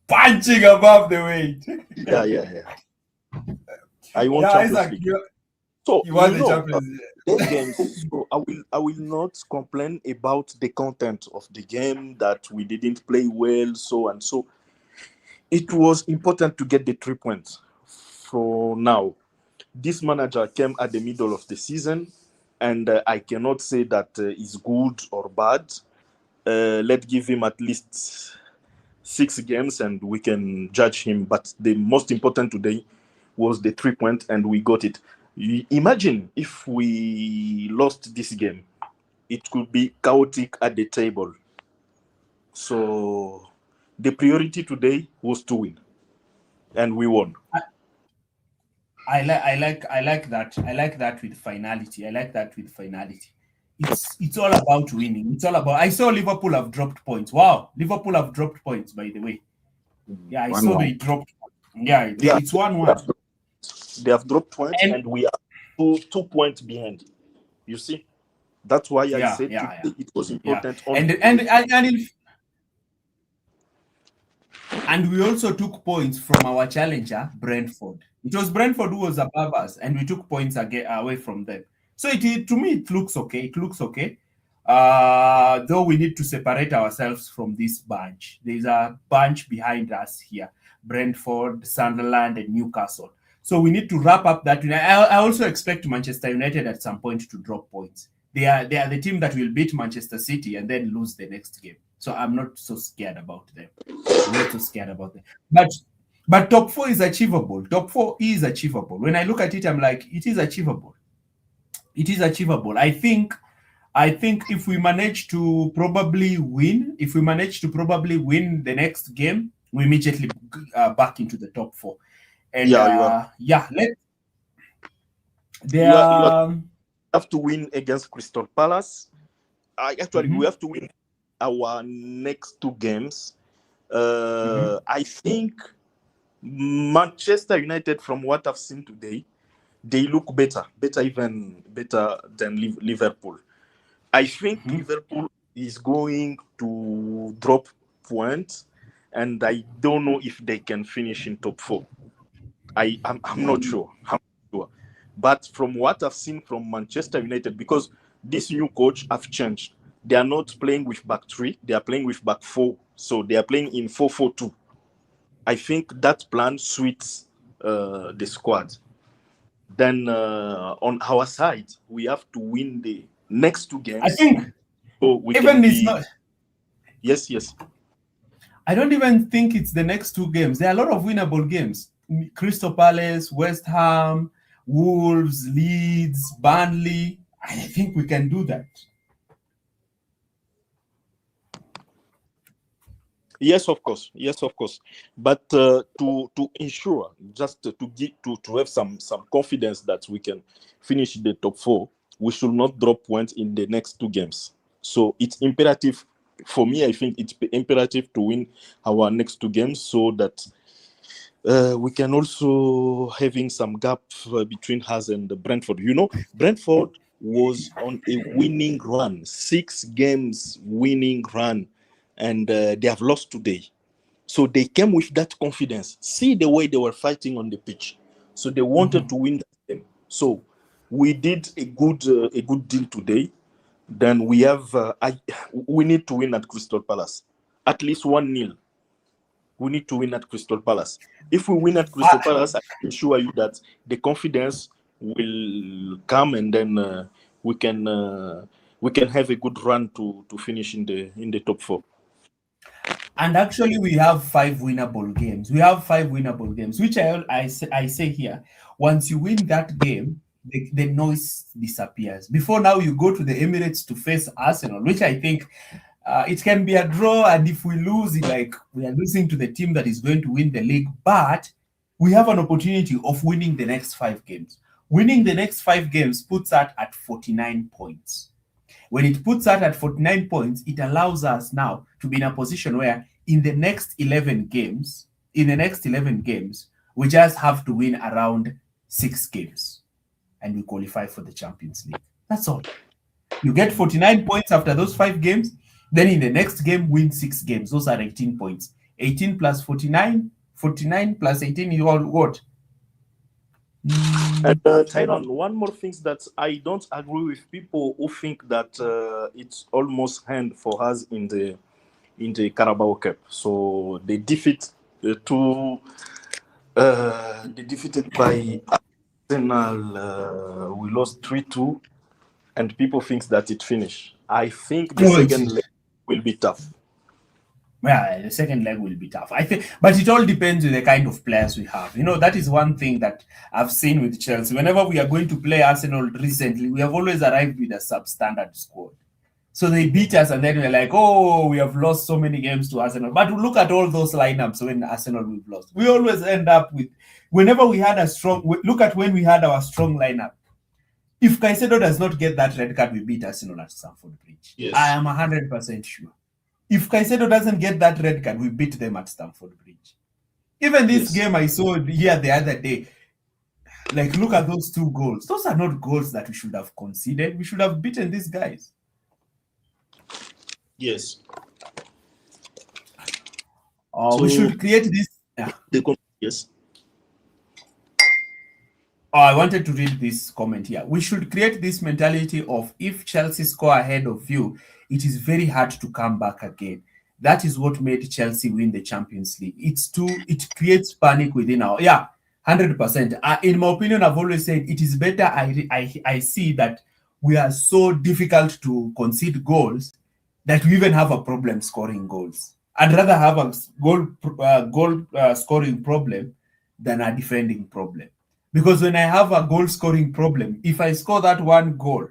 punching above the weight. Yeah. I want Champions League. So you want the Champions League. Games, so I will not complain about the content of the game, that we didn't play well, so and so. It was important to get the 3 points. For now, this manager came at the middle of the season, and I cannot say that he's good or bad. Let's give him at least 6 games and we can judge him. But the most important today was the 3 points, and we got it. Imagine if we lost this game, it could be chaotic at the table. So the priority today was to win, and we won. I like that. I like that with finality. It's all about winning. It's all about. I saw Liverpool have dropped points. Wow, Liverpool have dropped points, by the way. Yeah, I saw they dropped. Yeah, it's 1-1. They have dropped points, and we are 2 points behind. You see, that's why I said it was important. And we also took points from our challenger, Brentford. It was Brentford who was above us, and we took points away from them. So to me, it looks okay. It looks okay. Though we need to separate ourselves from this bunch. There's a bunch behind us here: Brentford, Sunderland, and Newcastle. So we need to wrap up that. I also expect Manchester United at some point to drop points. They are the team that will beat Manchester City and then lose the next game. So I'm not so scared about them. But top 4 is achievable. Top 4 is achievable. When I look at it, I'm like, it is achievable. It is achievable. I think if we manage to probably win, the next game, we immediately back into the top 4. And you have to win against Crystal Palace. We have to win our next 2 games. I think Manchester United, from what I've seen today, they look better than Liverpool. I think Liverpool is going to drop points, and I don't know if they can finish in top 4. I'm not sure. But from what I've seen from Manchester United, because this new coach have changed, they are not playing with back 3, they are playing with back 4. So they are playing in 4-4-2. I think that plan suits the squad. Then on our side, we have to win the next 2 games. I think Yes. I don't even think it's the next 2 games. There are a lot of winnable games. Crystal Palace, West Ham, Wolves, Leeds, Burnley. I think we can do that. Yes, of course. Yes, of course. But to ensure, just to have some confidence that we can finish the top four, we should not drop points in the next two games. So it's imperative for me. I think it's imperative to win our next two games so that we can also having some gap between us and Brentford. You know, Brentford was on a winning run, 6 games winning run, and they have lost today. So they came with that confidence. See the way they were fighting on the pitch. So they wanted to win that game. So we did a good deal today. Then we have we need to win at Crystal Palace, at least 1-0. We need to win at Crystal Palace. If we win at Crystal Palace, I can assure you that the confidence will come, and then we can have a good run to finish in the top four. And actually, we have 5 winnable games. We have 5 winnable games, which I say here. Once you win that game, the noise disappears. Before now, you go to the Emirates to face Arsenal, which I think it can be a draw. And if we lose, like we are losing to the team that is going to win the league. But we have an opportunity of winning the next 5 games. Winning the next 5 games puts us at 49 points. When it puts us at 49 points, it allows us now to be in a position where in the next 11 games, we just have to win around 6 games and we qualify for the Champions League. That's all. You get 49 points after those 5 games. Then in the next game, win 6 games. Those are 18 points. 18 plus 49, 49 plus 18, you all what? And Tyron, one more thing that I don't agree with people who think that it's almost hand for us in the Carabao Cup. So they defeat they defeated by Arsenal. We lost 3-2, and people think that it finished. I think the second leg will be tough. Yeah, the second leg will be tough. I think, but it all depends on the kind of players we have. You know, that is one thing that I've seen with Chelsea. Whenever we are going to play Arsenal recently, we have always arrived with a substandard squad. So they beat us, and then we're like, oh, we have lost so many games to Arsenal. But look at all those lineups when Arsenal we've lost. We always end up with, whenever we had a strong, look at when we had our strong lineup. If Caicedo does not get that red card, we beat Arsenal at Stamford Bridge. Yes. I am 100% sure. If Caicedo doesn't get that red card, we beat them at Stamford Bridge. Even this game I saw here the other day, like, look at those 2 goals. Those are not goals that we should have conceded. We should have beaten these guys. Yes. So we should create this. Yes. I wanted to read this comment here. We should create this mentality of if Chelsea score ahead of you, it is very hard to come back again. That is what made Chelsea win the Champions League. It creates panic within our 100%. In my opinion, I've always said it is better. I see that we are so difficult to concede goals that we even have a problem scoring goals. I'd rather have a goal scoring problem than a defending problem. Because when I have a goal scoring problem, if I score that 1 goal,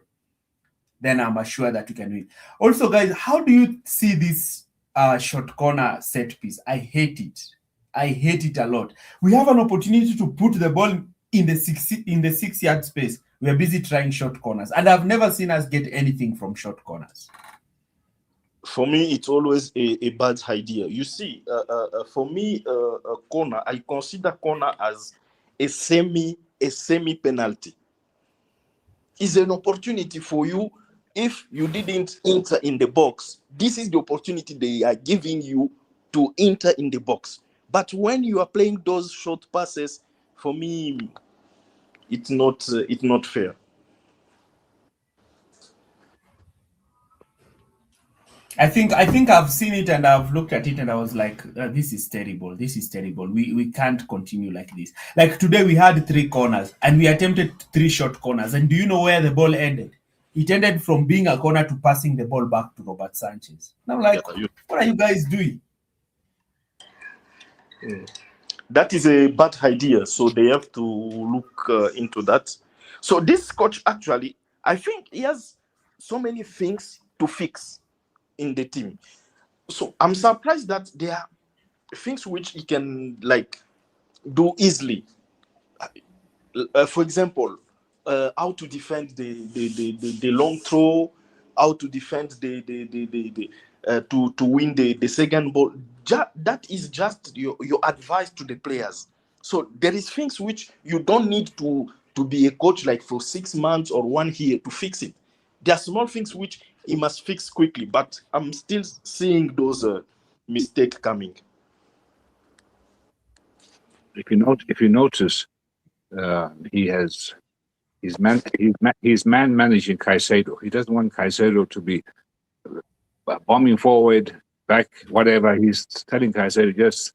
then I'm assured that we can win. Also, guys, how do you see this short corner set piece? I hate it. I hate it a lot. We have an opportunity to put the ball in the 6-yard space. We are busy trying short corners, and I've never seen us get anything from short corners. For me, it's always a bad idea. You see, for me, a corner, I consider corner as a semi penalty. It's an opportunity for you. If you didn't enter in the box, this is the opportunity they are giving you to enter in the box. But when you are playing those short passes, for me, it's not fair. I think I've seen it and I've looked at it and I was like, this is terrible. This is terrible. We can't continue like this. Like today we had 3 corners and we attempted 3 short corners. And do you know where the ball ended? It ended from being a corner to passing the ball back to Robert Sanchez. And I'm like, what are you guys doing? That is a bad idea. So they have to look into that. So this coach, actually, I think he has so many things to fix in the team. So I'm surprised that there are things which he can like do easily. For example, how to defend the long throw, how to defend to win the second ball. That is just your advice to the players. So there is things which you don't need to be a coach like for 6 months or 1 year to fix it. There are small things which he must fix quickly, but I'm still seeing those mistakes coming. If you notice, he has he's man managing Caicedo. He doesn't want Caicedo to be bombing forward, back, whatever. He's telling Caicedo just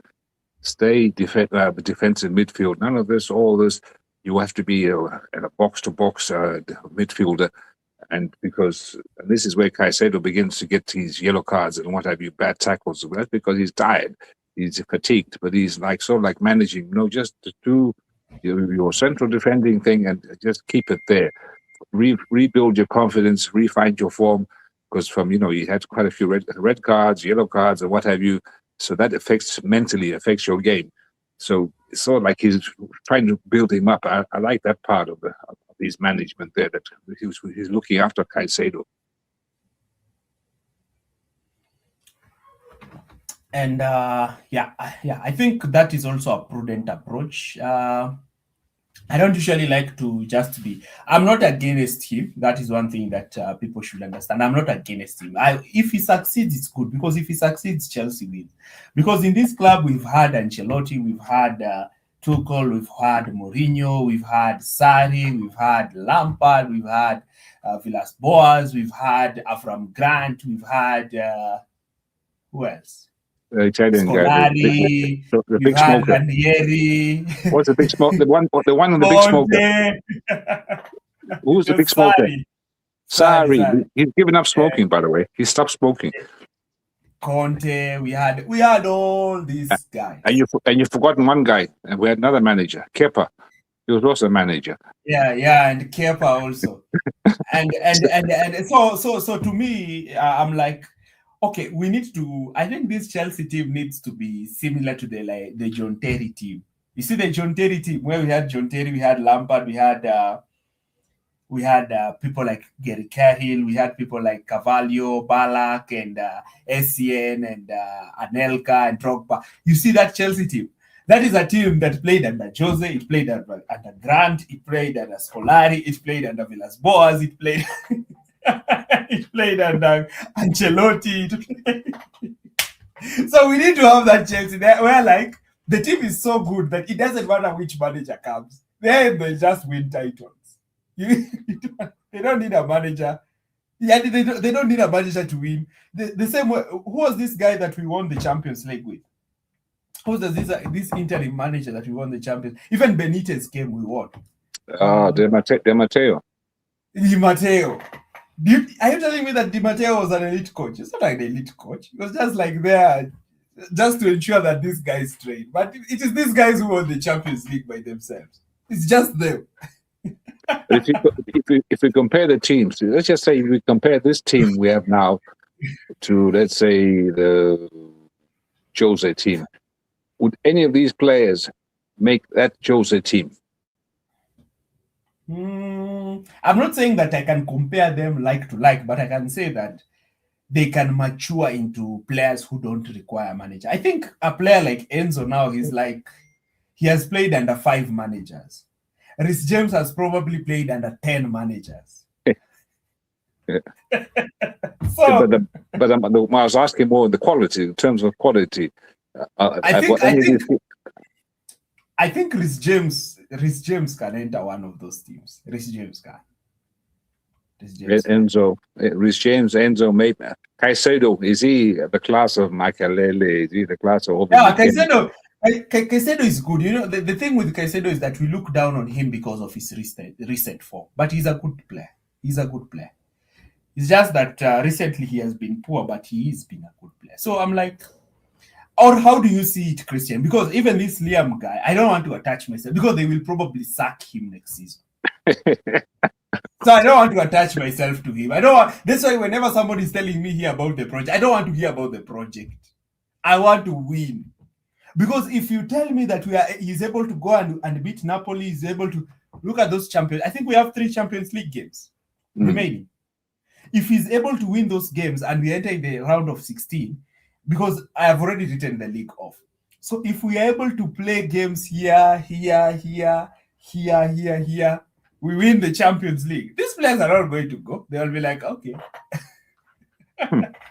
stay defensive midfield. None of this, all this. You have to be a box to box midfielder, and this is where Caicedo begins to get these yellow cards and what have you, bad tackles. That's because he's tired, he's fatigued, but he's like sort of like managing. Just to do your central defending thing and just keep it there. Rebuild your confidence, refine your form, because you had quite a few red cards, yellow cards, and what have you. So that mentally affects your game. So it's sort of like he's trying to build him up. I like that part of his management there, that he's looking after Caicedo. And I think that is also a prudent approach. I don't usually like to just be. I'm not against him. That is one thing that people should understand. I'm not against him. If he succeeds, it's good, because if he succeeds, Chelsea wins. Because in this club, we've had Ancelotti, we've had Tuchel, we've had Mourinho, we've had Sarri, we've had Lampard, we've had Villas-Boas, we've had Avram Grant, we've had who else? Italian Scolari, guy, the big had smoker. Ranieri. What's the big smoke? The one on the big smoker. Who's the big smoker? Sarri. He's given up smoking, by the way. He stopped smoking. Conte. We had all these guys. And you've forgotten one guy. And we had another manager, Kepa. He was also a manager. Yeah, and Kepa also. and so to me, I'm like, okay, we need to. I think this Chelsea team needs to be similar to the John Terry team. You see the John Terry team, where we had John Terry, we had Lampard, we had people like Gary Cahill, we had people like Carvalho, Ballack, and Essien, and Anelka, and Drogba. You see that Chelsea team? That is a team that played under Jose, it played under Grant, it played under Scolari, it played under Villas-Boas, it played... It played under Ancelotti. So we need to have that Chelsea there where like the team is so good that it doesn't matter which manager comes. They just win titles. They don't need a manager. Yeah, they don't need a manager to win. The same way, who was this guy that we won the Champions League with? Who was this interim manager that we won the Champions? Even Benitez came, we won. Di Matteo. Di Matteo. Are you telling me that Di Matteo was an elite coach? It's not like an elite coach. It was just like there just to ensure that these guys train. But it is these guys who won the Champions League by themselves. It's just them. If we compare the teams, let's just say if we compare this team we have now to, let's say, the Jose team, would any of these players make that Jose team? I'm not saying that I can compare them like to like, but I can say that they can mature into players who don't require a manager. I think a player like Enzo now, he has played under 5 managers. Reece James has probably played under 10 managers. But I was asking more in the quality, in terms of quality. I think Reece James can enter one of those teams. Reece James can. Enzo, maybe. Caicedo, is he the class of Makelele? Is he the class of... Yeah, Caicedo is good. You know, the thing with Caicedo is that we look down on him because of his recent form. But he's a good player. It's just that recently he has been poor, but he has been a good player. So I'm like... Or how do you see it, Christian? Because even this Liam guy, I don't want to attach myself because they will probably sack him next season. So I don't want to attach myself to him. I don't want. That's why whenever somebody is telling me here about the project, I don't want to hear about the project. I want to win. Because if you tell me that he's able to go and beat Napoli, he's able to look at those champions. I think we have 3 Champions League games remaining. If he's able to win those games and we enter in the round of 16, because I have already written the league off. So if we are able to play games here, we win the Champions League. These players are not going to go. They'll be like, okay,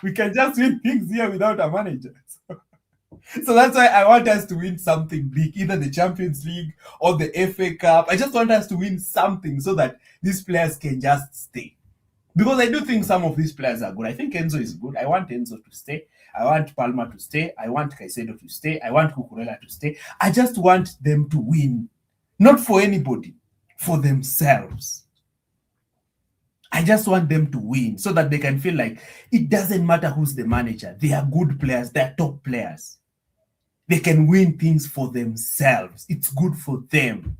we can just win things here without a manager. So that's why I want us to win something big, either the Champions League or the FA Cup. I just want us to win something so that these players can just stay. Because I do think some of these players are good. I think Enzo is good. I want Enzo to stay. I want Palmer to stay. I want Caicedo to stay. I want Cucurella to stay. I just want them to win. Not for anybody, for themselves. I just want them to win so that they can feel like it doesn't matter who's the manager. They are good players. They are top players. They can win things for themselves. It's good for them.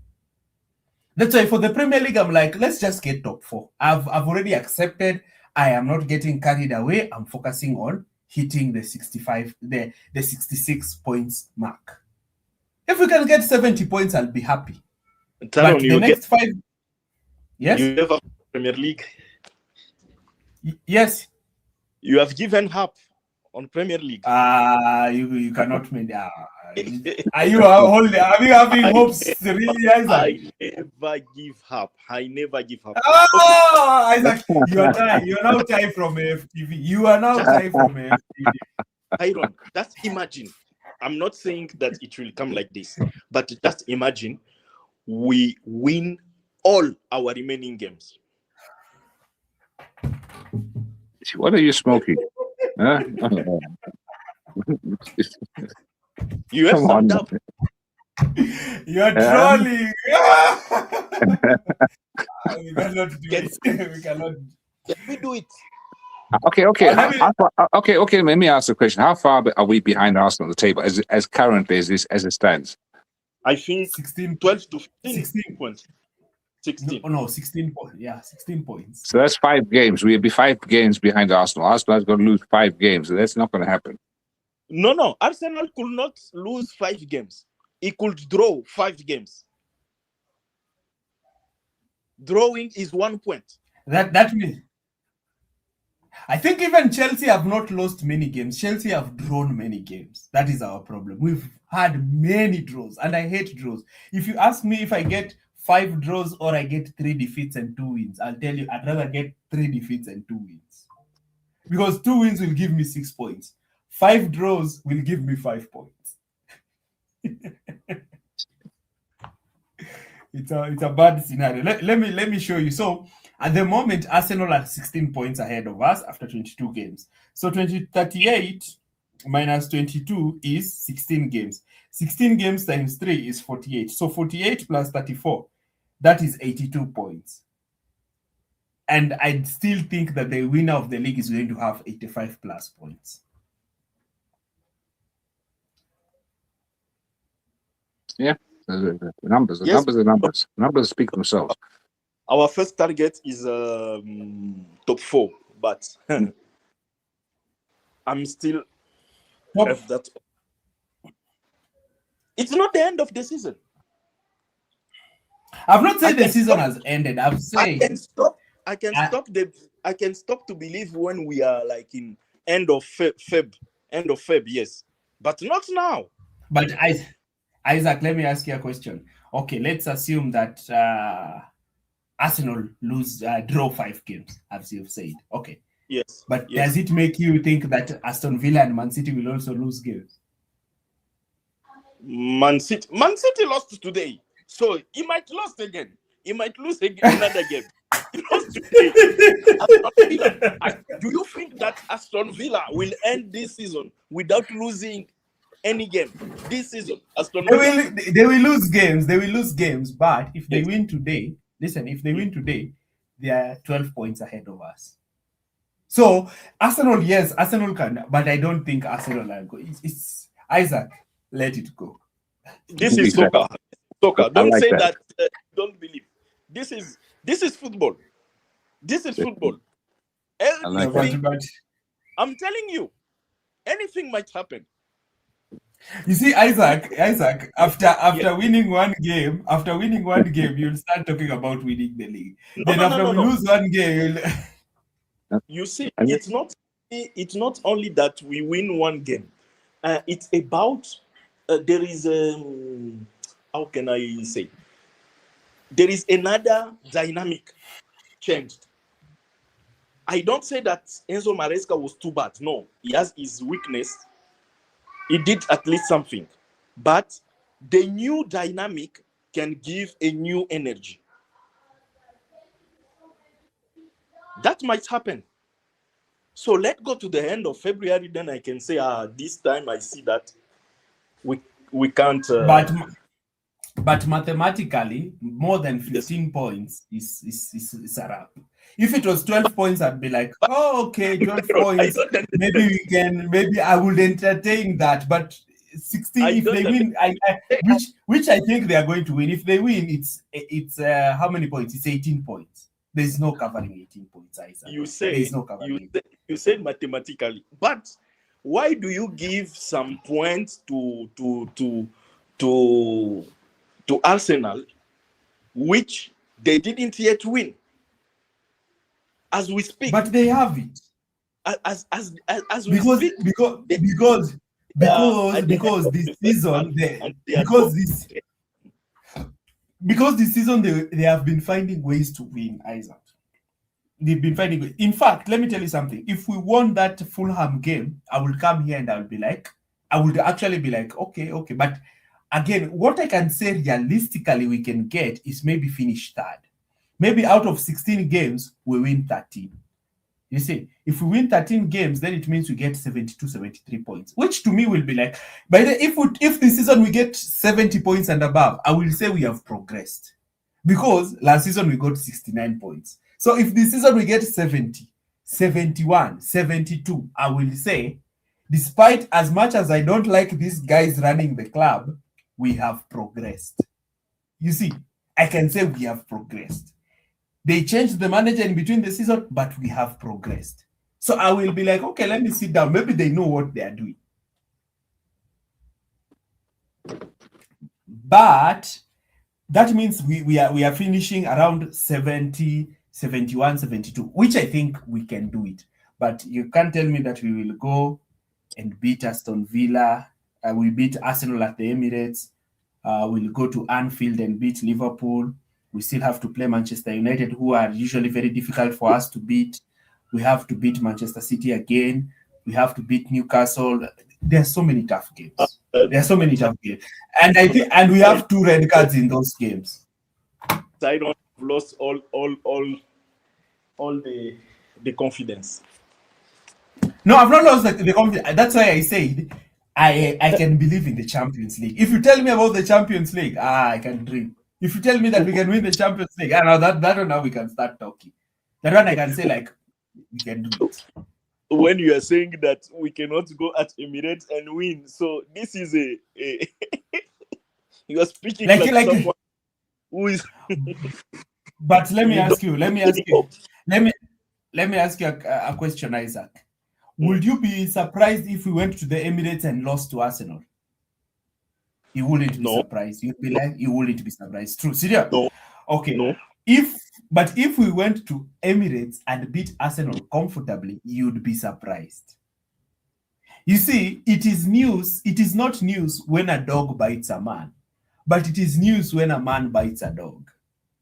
That's why for the Premier League, I'm like, let's just get top 4. I've already accepted. I am not getting carried away. I'm focusing on hitting the 65, the 66 points mark. If we can get 70 points, I'll be happy. But the next 5, yes, you have a Premier League. Yes, You have given up on Premier League. You cannot make. Are you having hopes? Really, Isaac? I never give up. I never give up. Oh, Isaac, you are now tied from AFTV. You are now tied from AFTV. Iron, just imagine. I'm not saying that it will come like this, but just imagine we win all our remaining games. What are you smoking? Huh? You have Come on. summed up. You're trolling. We cannot do it. We cannot. Can we do it? Okay. Okay. Let me ask the question: how far are we behind Arsenal on the table as currently as it stands? I think 16, 12 to 15 16 points. 16. No, 16 points. Yeah, 16 points. So that's 5 games. We'll be 5 games behind Arsenal. Arsenal is going to lose 5 games. So that's not going to happen. No. Arsenal could not lose 5 games. He could draw 5 games. Drawing is 1 point. That means I think even Chelsea have not lost many games. Chelsea have drawn many games. That is our problem. We've had many draws, and I hate draws. If you ask me if I get 5 draws or I get 3 defeats and 2 wins, I'll tell you I'd rather get 3 defeats and 2 wins. Because 2 wins will give me 6 points. 5 draws will give me 5 points. It's a bad scenario. Let me show you. So at the moment, Arsenal are 16 points ahead of us after 22 games. So 38 minus 22 is 16 games. 16 games times 3 is 48. So 48 plus 34, that is 82 points. And I still think that the winner of the league is going to have 85 plus points. Yeah, the numbers. Yes. Numbers speak themselves. Our first target is top 4, but I'm still have that. It's not the end of the season. I've not said the season has ended. I've said I can stop to believe when we are like in end of Feb, yes, but not now. But Isaac, let me ask you a question. Okay, let's assume that Arsenal draw 5 games, as you've said. Okay. Yes. But does it make you think that Aston Villa and Man City will also lose games? Man City lost today, so he might lose again. He might lose again another game. He lost today. Do you think that Aston Villa will end this season without losing any game this season? Aston Villa. They will lose games. They will lose games. But if they win today, if they win today, they are 12 points ahead of us. So Arsenal, yes, Arsenal can, but I don't think Arsenal are going. It's Isaac. Let it go. This is soccer. Don't like say that. Don't believe. This is football. This is football. like Anything, but I'm telling you, anything might happen. you see, Isaac, after Yeah. winning one game, you'll start talking about winning the league. No, Then no, no, after no, we no. lose one game, You see, And it's not only that we win one game. It's about there is how can I say? There is another dynamic changed. I don't say that Enzo Maresca was too bad. No, he has his weakness. He did at least something, but the new dynamic can give a new energy. That might happen. So let's go to the end of February. Then I can say, this time I see that we can't. but mathematically, more than 15 points is a wrap. If it was 12 points, I'd be like, oh, okay, 12 points. Maybe I would entertain that. But 16, if they win, which I think they are going to win. If they win, it's how many points? It's 18 points. There's no covering 18 points, Isaac. There's no covering. You said mathematically, but why do you give some points to Arsenal, which they didn't yet win? As we speak, but they have it. As we speak, because this season this season they have been finding ways to win, Isaac. They've been finding ways. In fact, let me tell you something. If we won that Fulham game, I will come here and I would actually be like, okay. But again, what I can say realistically we can get is maybe finish third. Maybe out of 16 games, we win 13. You see, if we win 13 games, then it means we get 72, 73 points, which to me will be like, if this season we get 70 points and above, I will say we have progressed. Because last season we got 69 points. So if this season we get 70, 71, 72, I will say, despite as much as I don't like these guys running the club, we have progressed. You see, I can say we have progressed. They changed the manager in between the season, but we have progressed. So I will be like, okay, let me sit down. Maybe they know what they are doing. But that means we are finishing around 70, 71, 72, which I think we can do it. But you can't tell me that we will go and beat Aston Villa. We beat Arsenal at the Emirates. We'll go to Anfield and beat Liverpool. We still have to play Manchester United, who are usually very difficult for us to beat. We have to beat Manchester City again. We have to beat Newcastle. There are so many tough games. And we have 2 red cards in those games. I don't have lost all the confidence. No, I've not lost the confidence. That's why I said I can believe in the Champions League. If you tell me about the Champions League, I can dream. If you tell me that we can win the Champions League, now that one now we can start talking. That one I can say we can do it. When you are saying that we cannot go at Emirates and win, so this is a you are speaking like someone who is. But let me ask you a question, Isaac. Would you be surprised if we went to the Emirates and lost to Arsenal? You wouldn't be surprised. You'd be like, you wouldn't be surprised. True. Serious? No. Okay. No. If we went to Emirates and beat Arsenal comfortably, you'd be surprised. You see, it is news. It is not news when a dog bites a man, but it is news when a man bites a dog.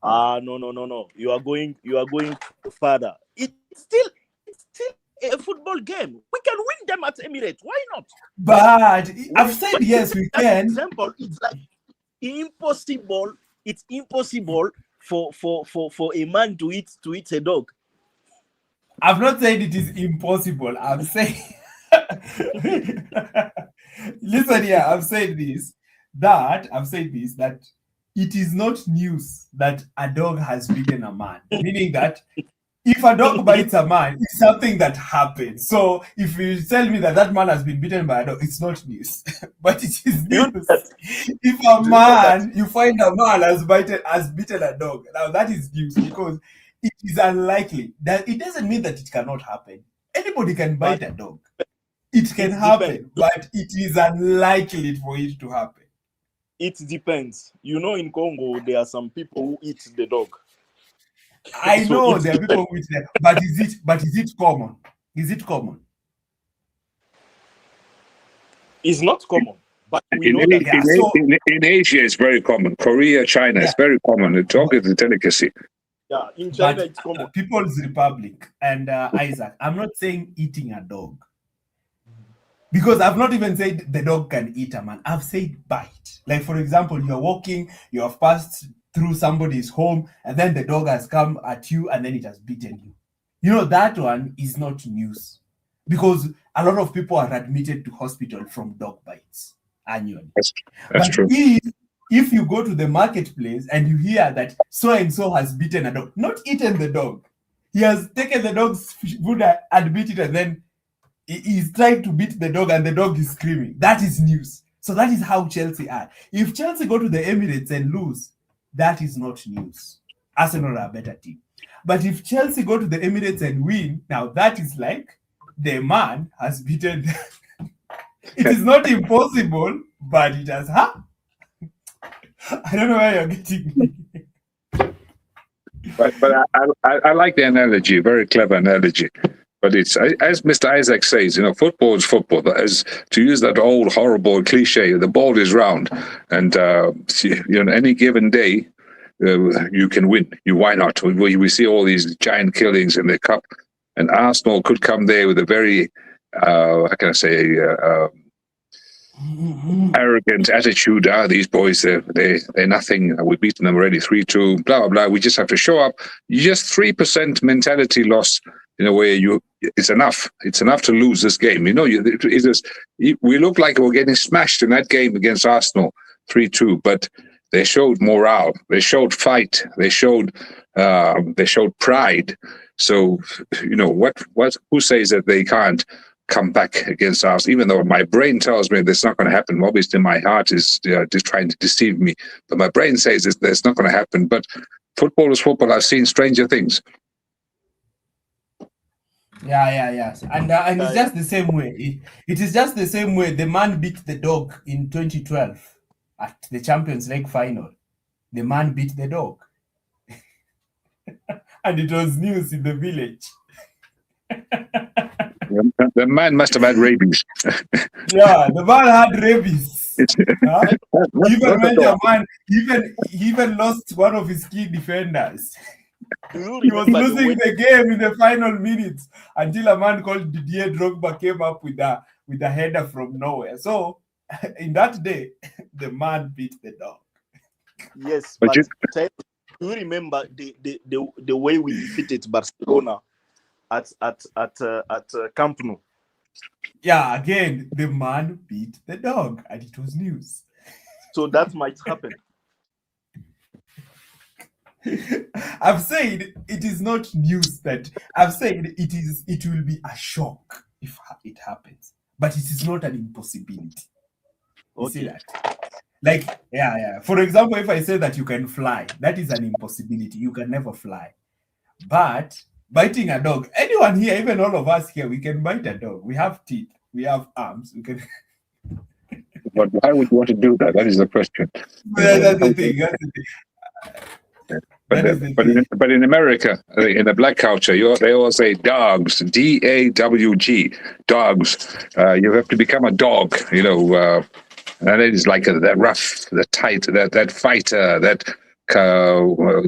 No. You are going further. It's still a football game. We can win them at Emirates. Why not? But I've said yes, we can. Example, it's like impossible. It's impossible for a man to eat a dog. I've not said it is impossible. I'm saying listen here, I've said this that it is not news that a dog has bitten a man. Meaning that if a dog bites a man, it's something that happens. So if you tell me that man has been bitten by a dog, it's not news. But it is news. If you find a man has bitten a dog, now that is news because it is unlikely. That it doesn't mean that it cannot happen. Anybody can bite a dog. It can happen, but it is unlikely for it to happen. It depends. You know, in Congo, there are some people who eat the dog. I So know it there are people with that, but is it common? Is it common? It's not common, but we In, know in, that. Yeah, in, so in Asia, it's very common. Korea, China, yeah, it's very common. The dog is a delicacy. Yeah, in China, but it's common. People's Republic and Isaac, I'm not saying eating a dog. Because I've not even said the dog can eat a man. I've said bite. Like, for example, you're walking, you have passed through somebody's home, and then the dog has come at you and then it has bitten you. You know, that one is not news. Because a lot of people are admitted to hospital from dog bites annually. That's But true. if you go to the marketplace and you hear that so and so has bitten a dog, not eaten the dog, he has taken the dog's food and beat it, and then he's trying to beat the dog and the dog is screaming. That is news. So that is how Chelsea are. If Chelsea go to the Emirates and lose, that is not news. Arsenal are a better team. But if Chelsea go to the Emirates and win, now that is like the man has beaten. It is not impossible, but it has happened. I don't know where you're getting me. But I like the analogy, very clever analogy. But it's as Mr. Isaac says, you know, football is football. As to use that old horrible cliche, the ball is round, and you know, any given day, you can win. Why not? We see all these giant killings in the cup, and Arsenal could come there with a very, how can I say, arrogant attitude. These boys, they're nothing. We've beaten them already 3-2. Blah blah blah. We just have to show up. Just 3% mentality loss. In a way, it's enough. It's enough to lose this game. You know, we look like we're getting smashed in that game against Arsenal 3-2, but they showed morale. They showed fight. They showed pride. So, you know, who says that they can't come back against us? Even though my brain tells me that's not going to happen. Obviously, my heart is just trying to deceive me, but my brain says that's not going to happen. But football is football. I've seen stranger things. Yeah. And it's just the same way. It is just the same way the man beat the dog in 2012 at the Champions League final. The man beat the dog. And it was news in the village. The man must have had rabies. Yeah, the man had rabies. Even when the man even lost one of his key defenders. He was losing the game in the final minutes until a man called Didier Drogba came up with a header from nowhere. So in that day, the man beat the dog. Yes, but do you remember the way we defeated Barcelona at Camp Nou? Yeah, again, the man beat the dog, and it was news. So that might happen. I've said it is not news that I've said it will be a shock if it happens, but it is not an impossibility. You see that? Like, yeah. For example, if I say that you can fly, that is an impossibility. You can never fly. But biting a dog, anyone here, even all of us here, we can bite a dog. We have teeth, we have arms, we can. But why would you want to do that? That is the question. That's the thing. But in America, in the black culture, they all say dogs, DAWG, dogs. You have to become a dog, you know, and it is like that rough, that tight, that fighter, that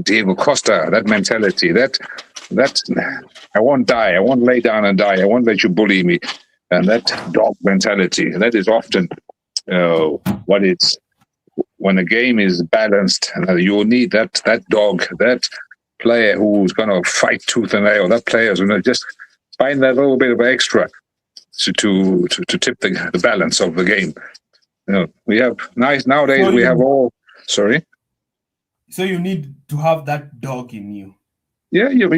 Diego Costa, that mentality, that I won't die, I won't lay down and die, I won't let you bully me, and that dog mentality, that is often what it's. When a game is balanced, you need that dog, that player who's going to fight tooth and nail. That player is going to just find that little bit of extra to tip the balance of the game. You know, we have nowadays we have all. Sorry. So you need to have that dog in you. Yeah, you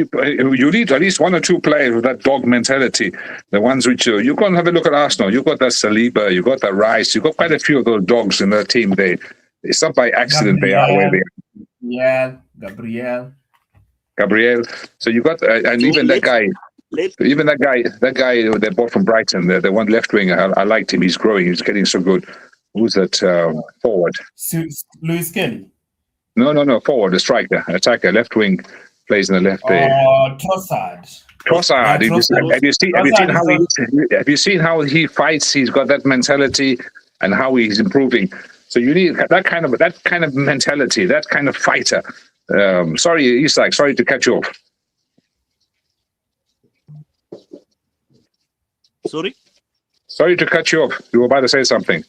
need at least one or two players with that dog mentality. The ones which you go and have a look at Arsenal. You got that Saliba, you got that Rice, you got quite a few of those dogs in their team. It's not by accident they are where they are. Yeah, Gabriel. Gabriel. So you got, and So even that guy, let that guy they bought from Brighton, the one left winger. I liked him. He's growing. He's getting so good. Who's that forward? Louis Kelly. No, forward, a striker, attacker, left wing, plays in the left. Trossard. Trossard. Yeah, Have you seen Trossard how is have you seen how he fights? He's got that mentality, and how he's improving. So you need that kind of mentality, that kind of fighter. Sorry, Isak. Sorry to cut you off. Sorry to cut you off. You were about to say something.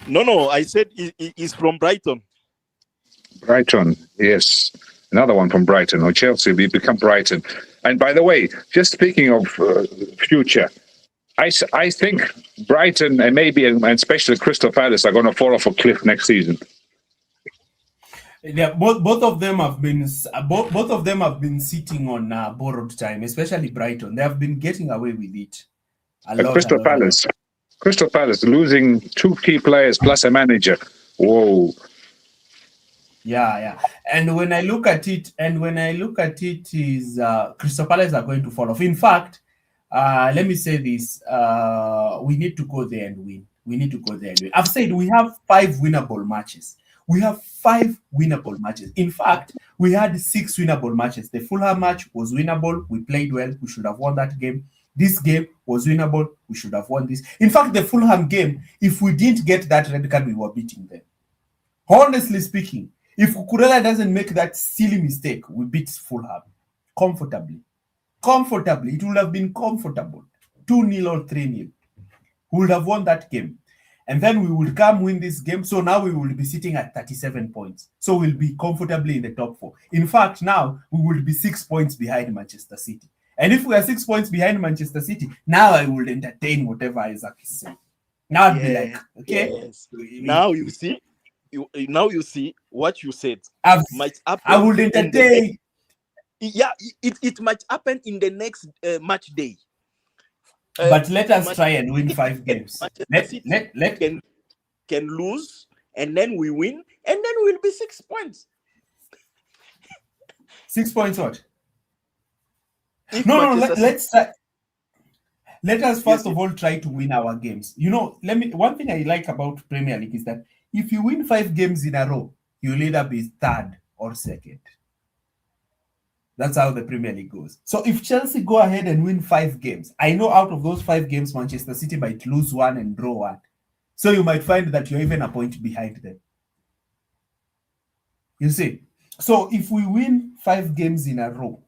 No. I said he's from Brighton. Brighton, yes. Another one from Brighton or Chelsea. We become Brighton. And by the way, just speaking of future, I think Brighton and maybe and especially Crystal Palace are going to fall off a cliff next season. Yeah, both of them have been sitting on borrowed time, especially Brighton. They have been getting away with it a lot. Crystal Palace losing 2 key players plus a manager. Whoa. Yeah. And when I look at it, is Crystal Palace are going to fall off. In fact, let me say this: we need to go there and win. I've said we have 5 winnable matches. In fact, we had 6 winnable matches. The Fulham match was winnable. We played well. We should have won that game. This game was winnable. We should have won this. In fact, the Fulham game, if we didn't get that red card, we were beating them. Honestly speaking, if Cucurella doesn't make that silly mistake, we beat Fulham comfortably. It would have been comfortable. 2-0 or 3-0. We would have won that game. And then we will come win this game. So now we will be sitting at 37 points. So we'll be comfortably in the top 4. In fact, now we will be 6 points behind Manchester City. And if we are 6 points behind Manchester City, now I will entertain whatever Isaac is saying. Now I'll be like, okay. Yes. Now you see what you said. I will entertain. It might happen in the next match day. But let us try and win 5 games. Let can lose, and then we win, and then we'll be 6 points. 6 points what? Let's try. Let us first of all try to win our games. One thing I like about Premier League is that if you win 5 games in a row, you'll either be 3rd or 2nd. That's how the Premier League goes. So if Chelsea go ahead and win 5 games, I know out of those 5 games, Manchester City might lose 1 and draw 1. So you might find that you're even a point behind them. You see? So if we win 5 games in a row,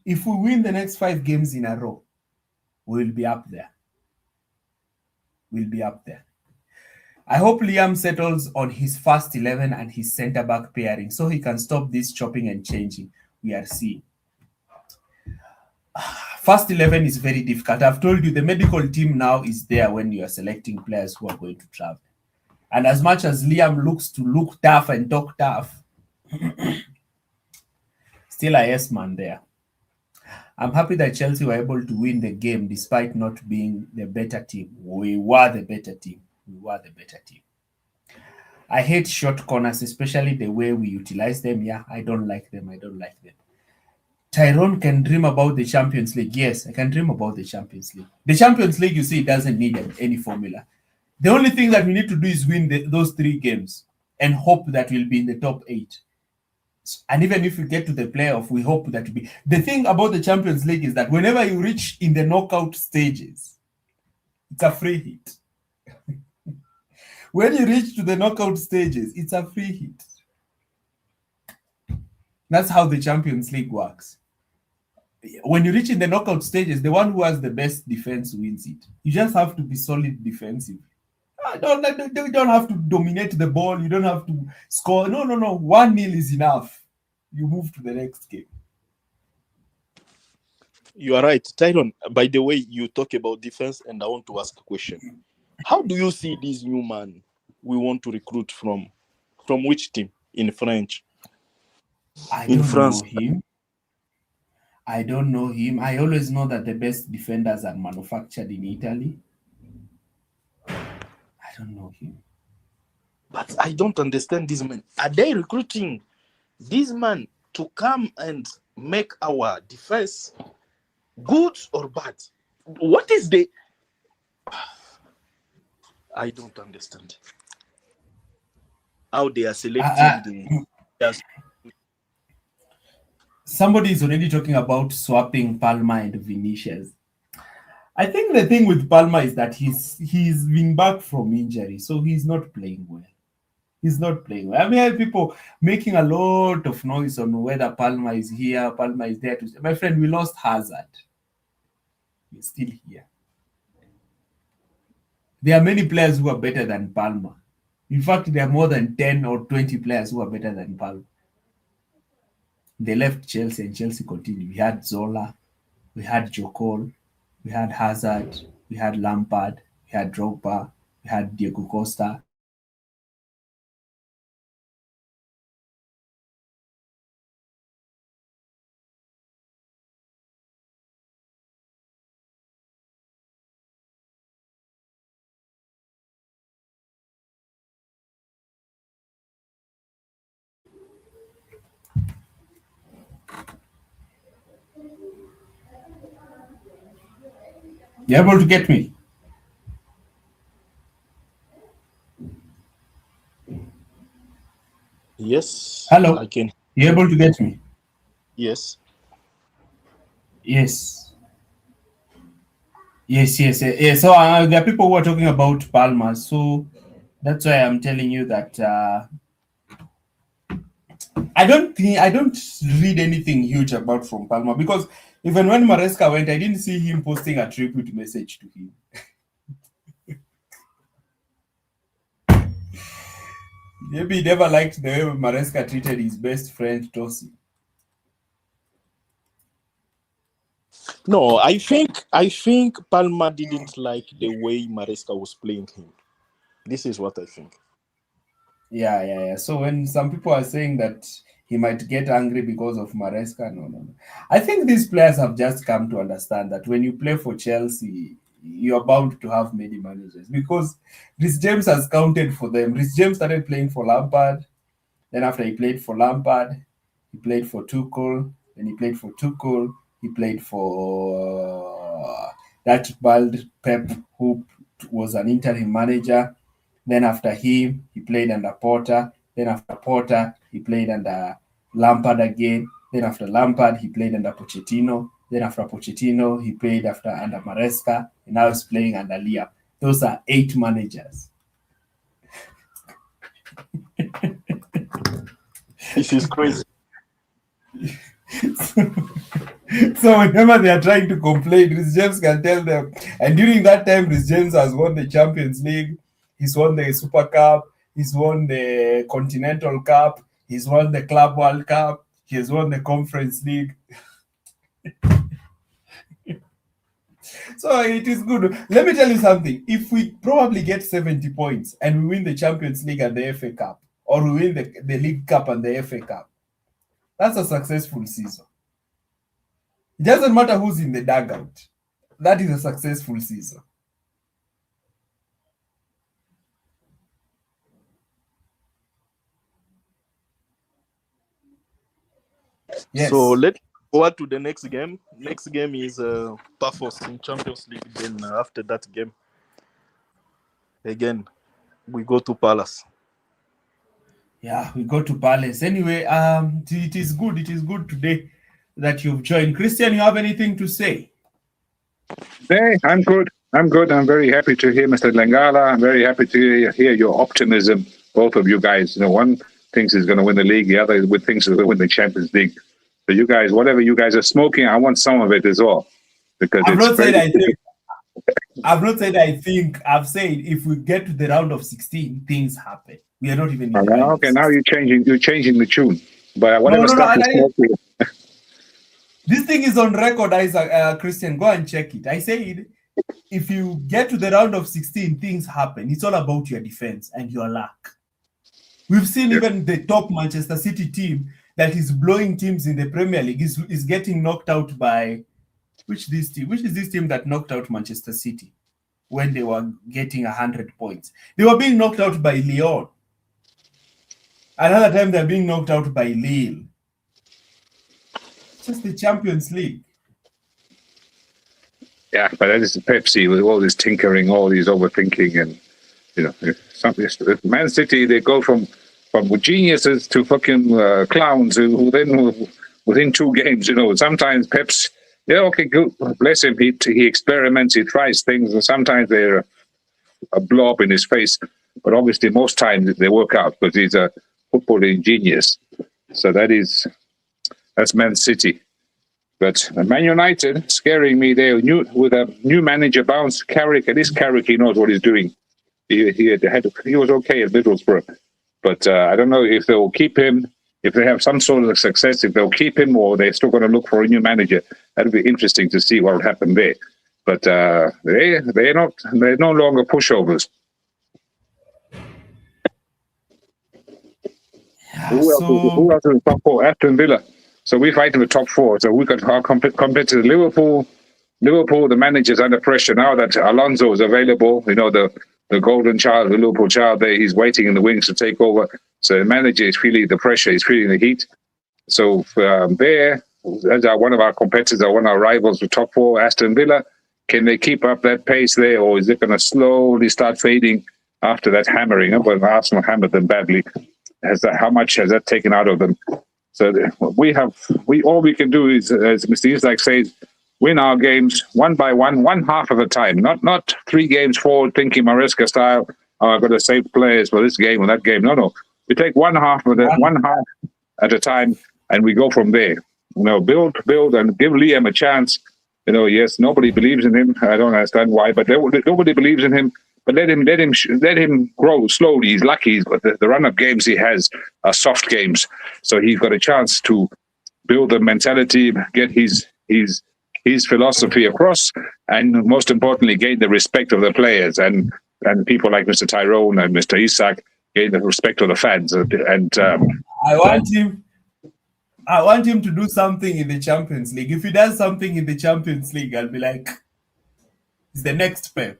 if we win the next 5 games in a row, we'll be up there. I hope Liam settles on his first 11 and his centre-back pairing so he can stop this chopping and changing we are seeing. First 11 is very difficult. I've told you the medical team now is there when you are selecting players who are going to travel. And as much as Liam looks to look tough and talk tough, still a yes man there. I'm happy that Chelsea were able to win the game despite not being the better team. We were the better team. I hate short corners, especially the way we utilize them. Yeah, I don't like them. Tyrone can dream about the Champions League. Yes, I can dream about the Champions League. The Champions League, you see, doesn't need any formula. The only thing that we need to do is win those 3 games and hope that we'll be in the top 8. And even if we get to the playoff, we hope that we be. The thing about the Champions League is that whenever you reach in the knockout stages, it's a free hit. When you reach to the knockout stages, it's a free hit. That's how the Champions League works. When you reach in the knockout stages, the one who has the best defense wins it. You just have to be solid defensively. You don't have to dominate the ball. You don't have to score. No. 1-0 is enough. You move to the next game. You are right. Tyrone, by the way, you talk about defense, and I want to ask a question. How do you see this new man we want to recruit from? From which team in French? I don't know him. I always know that the best defenders are manufactured in Italy. I don't know him. But I don't understand this man. Are they recruiting this man to come and make our defense good or bad. What is the... I don't understand how they are selecting the... Yes. Somebody is already talking about swapping Palmer and Vinicius. I think the thing with Palmer is that he's been back from injury, so he's not playing well. He's not playing well. I mean, I have people making a lot of noise on whether Palmer is here, Palmer is there. My friend, we lost Hazard. He's still here. There are many players who are better than Palmer. In fact, there are more than 10 or 20 players who are better than Palmer. They left Chelsea and Chelsea continued. We had Zola, we had Jokol, we had Hazard, we had Lampard, we had Drogba, we had Diego Costa. You able to get me? Yes. Hello. I can. You able to get me? Yes. Yes. Yes. So there are people who are talking about Palmer. So that's why I'm telling you that I don't read anything huge about from Palmer, because even when Maresca went, I didn't see him posting a tribute message to him. Maybe he never liked the way Maresca treated his best friend Tosi. No, I think Palmer didn't like the way Maresca was playing him. This is what I think. Yeah. So when some people are saying that he might get angry because of Maresca, no. I think these players have just come to understand that when you play for Chelsea, you're bound to have many managers, because Rhys James has counted for them. Rhys James started playing for Lampard. Then after he played for Lampard, he played for Tuchel. Then he played for Tuchel. He played for that bald Pep, who was an interim manager. Then after him, he played under Porter. Then after Porter, he played under Lampard again. Then after Lampard, he played under Pochettino. Then after Pochettino, he played under Maresca. And now he's playing under Liam. Those are 8 managers. This is crazy. So whenever they are trying to complain, Rhys James can tell them. And during that time, Rhys James has won the Champions League. He's won the Super Cup. He's won the Continental Cup. He's won the Club World Cup. He has won the Conference League. So it is good. Let me tell you something. If we probably get 70 points and we win the Champions League and the FA Cup, or we win the League Cup and the FA Cup, that's a successful season. It doesn't matter who's in the dugout. That is a successful season. Yes. So let's forward to the next game. Next game is Pafos in Champions League. Then after that game, again, we go to Palace. Yeah, we go to Palace. Anyway, it is good. It is good today that you've joined. Christian, you have anything to say? Hey, I'm good. I'm very happy to hear Mr. Lengala. I'm very happy to hear your optimism, both of you guys. One thinks he's going to win the league, the other thinks he's going to win the Champions League. So you guys, whatever you guys are smoking, I want some of it as well. Because I've not said I think. I've said if we get to the round of 16, things happen. We are not even. Okay, now you're changing the tune. But whatever stuff is smoking. This thing is on record, Isaac. Christian, go and check it. I said if you get to the round of 16, things happen. It's all about your defense and your luck. We've seen even the top Manchester City team that is blowing teams in the Premier League is getting knocked out by which is this team that knocked out Manchester City when they were getting 100 points? They were being knocked out by Lyon. Another time they're being knocked out by Lille. just the Champions League. Yeah, but that is Pepsi with all this tinkering, all these overthinking, and Man City, they go from geniuses to fucking clowns who then within 2 games, sometimes Pep's, okay, good, bless him, he experiments, he tries things, and sometimes they're a blob in his face, but obviously most times they work out because he's a footballing genius. So that's Man City. But Man United scaring me there with a new manager bounce. Carrick, at least Carrick, he knows what he's doing. He was okay at Middlesbrough, but I don't know if they'll keep him. If they have some sort of success, if they'll keep him, or they're still going to look for a new manager. That'll be interesting to see what will happen there. But they're no longer pushovers. Who else in the top 4? Aston Villa. So we fight in the top 4. So we got our competitors. Liverpool, the manager's under pressure now that Alonso is available. The golden child, the Liverpool child there, he's waiting in the wings to take over. So the manager is feeling the pressure, he's feeling the heat. So there, as one of our competitors, one of our rivals, the top 4, Aston Villa, can they keep up that pace there, or is it going to slowly start fading after that hammering? When Arsenal hammered them badly, how much has that taken out of them? So all we can do is, as Mr. Isak says, win our games one by one half at a time. Not 3 games forward, thinking Maresca style. I've got to save players for this game or that game. No. We take one half at a time, and we go from there. Build, and give Liam a chance. Yes, nobody believes in him. I don't understand why, but nobody believes in him. But let him grow slowly. He's lucky, but the run-up games he has are soft games, so he's got a chance to build the mentality, get his philosophy across, and most importantly, gain the respect of the players and people like Mr. Tyrone and Mr. Isak, gain the respect of the fans. I want him to do something in the Champions League. If he does something in the Champions League, I'll be like, he's the next Pep.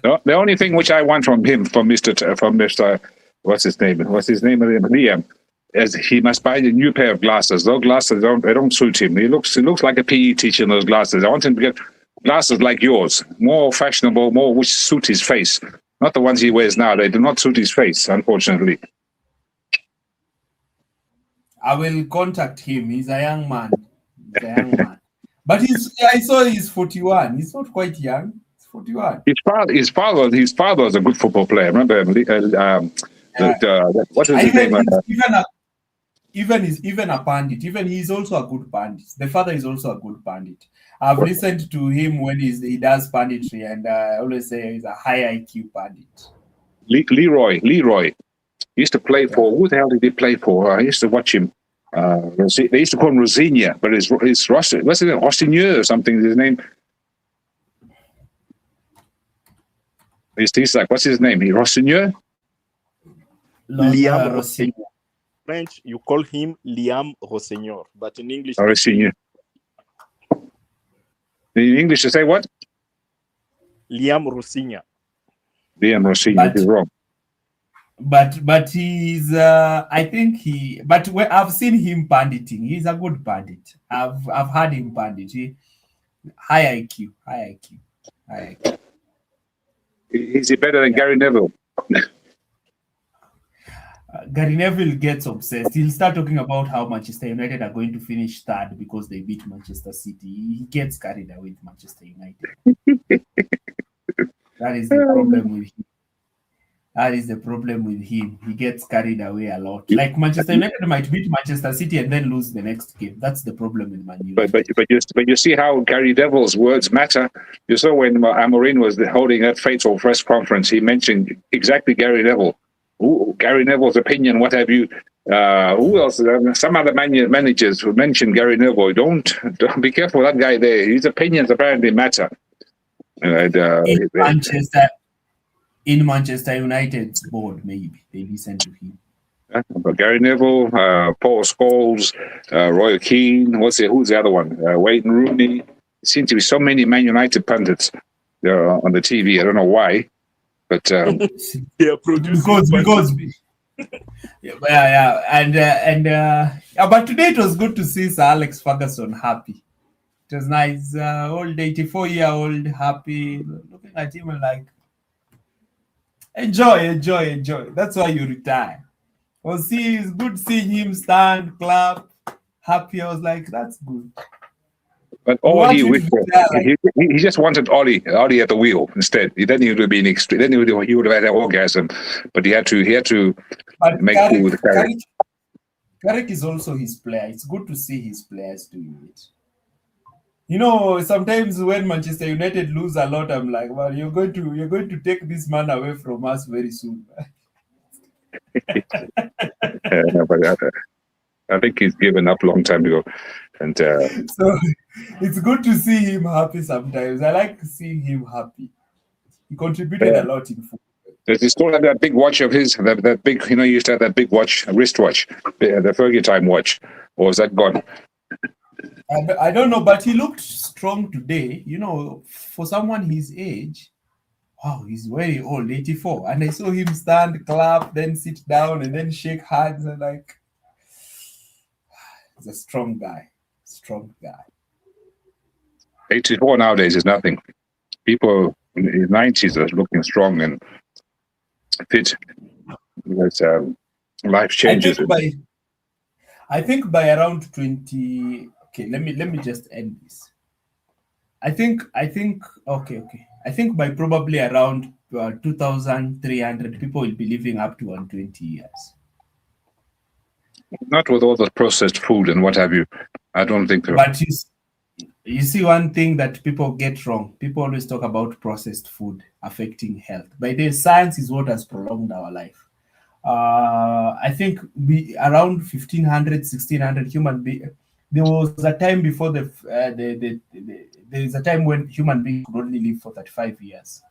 No, the only thing which I want from Mr. What's his name, Liam, is he must buy a new pair of glasses. Those glasses don't suit him. He looks like a PE teacher in those glasses. I want him to get glasses like yours, more fashionable, more which suit his face. Not the ones he wears now. They do not suit his face, unfortunately. I will contact him. He's a young man. But I saw he's 41. He's not quite young. 41. His father was a good football player. Remember, what is his name? Even a pandit. Even he's also a good pandit. The father is also a good pandit. I've listened to him when he does panditry, and I always say he's a high IQ pandit. Leroy. He used to play for. Who the hell did he play for? I used to watch him. They used to call him Rosinia, but it's what's his name? Rossigneux or something is his name. He's like, what's his name? Rossigneux? Liam Rossignol. French, you call him Liam Rossignol, but in English, Rossignol. In English, you say what? Liam Rossignol. Liam Rossignol is wrong. But he's I think I've seen him panditing. He's a good pandit. I've had him pandit. High IQ. Is he better than Gary Neville? Gary Neville gets obsessed. He'll start talking about how Manchester United are going to finish 3rd because they beat Manchester City. He gets carried away with Manchester United. That is the problem with him. He gets carried away a lot. Like Manchester United might beat Manchester City and then lose the next game. That's the problem with Man United. But you see how Gary Neville's words matter. You saw when Amorim was holding that fateful press conference, he mentioned exactly Gary Neville. Gary Neville's opinion, what have you? Who else? Some other managers who mentioned Gary Neville. Don't be careful with that guy there. His opinions apparently matter. In Manchester United's board, maybe they listen to him. But Gary Neville, Paul Scholes, Roy Keane. Who's the other one? Wayne Rooney. There seem to be so many Man United pundits on the TV. I don't know why, but they are producing But today it was good to see Sir Alex Ferguson happy. It was nice. Old 84-year-old happy, looking at him and like, enjoy, enjoy, enjoy. That's why you retire. It's good seeing him stand, clap, happy. I was like, that's good. But We all want he you to wished for, retire like, he just wanted Ollie at the wheel instead. He didn't even be an extreme. Then he would have had an orgasm, but he had to but make cool with the carrot. Carrick is also his player. It's good to see his players doing it. You know, sometimes when Manchester United lose a lot, I'm like, well, you're going to take this man away from us very soon. No, but I think he's given up a long time ago, and So it's good to see him happy sometimes. I like seeing him happy. He contributed a lot in football. does he still have that big watch of his? That big, he used to have that big watch, wristwatch, the Fergie time watch, or is that gone? I don't know, but he looked strong today. You know, for someone his age, wow, he's very old, 84. And I saw him stand, clap, then sit down, and then shake hands. And like, he's a strong guy. Strong guy. 84 nowadays is nothing. People in the 90s are looking strong and fit. Because life changes. I think by around 20. Okay, let me just end this. I think okay. I think by probably around 2,300 people will be living up to 120 years. Not with all the processed food and what have you. I don't think so. But you see one thing that people get wrong. People always talk about processed food affecting health. By the way, science is what has prolonged our life. I think we around 1500, 1600 human beings. There was a time before there is a time when human beings could only live for 35 years.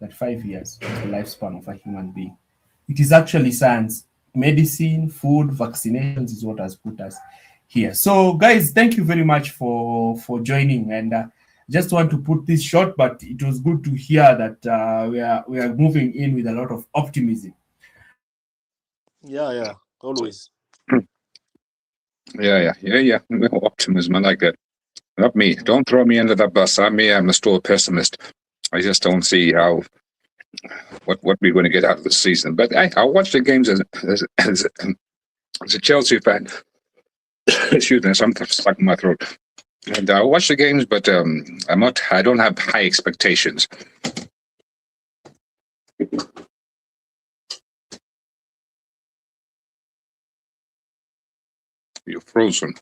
35 years was the lifespan of a human being. It is actually science, medicine, food, vaccinations is what has put us here. So, guys, thank you very much for joining. And just want to put this short, but it was good to hear that we are moving in with a lot of optimism. Yeah, always. Yeah. Optimism, I like that. Not me. Don't throw me under the bus. I'm a still pessimist. I just don't see what we're going to get out of the season. But I'll watch the games as a Chelsea fan. Excuse me, something stuck in my throat. And I'll watch the games, but I don't have high expectations. You're frozen.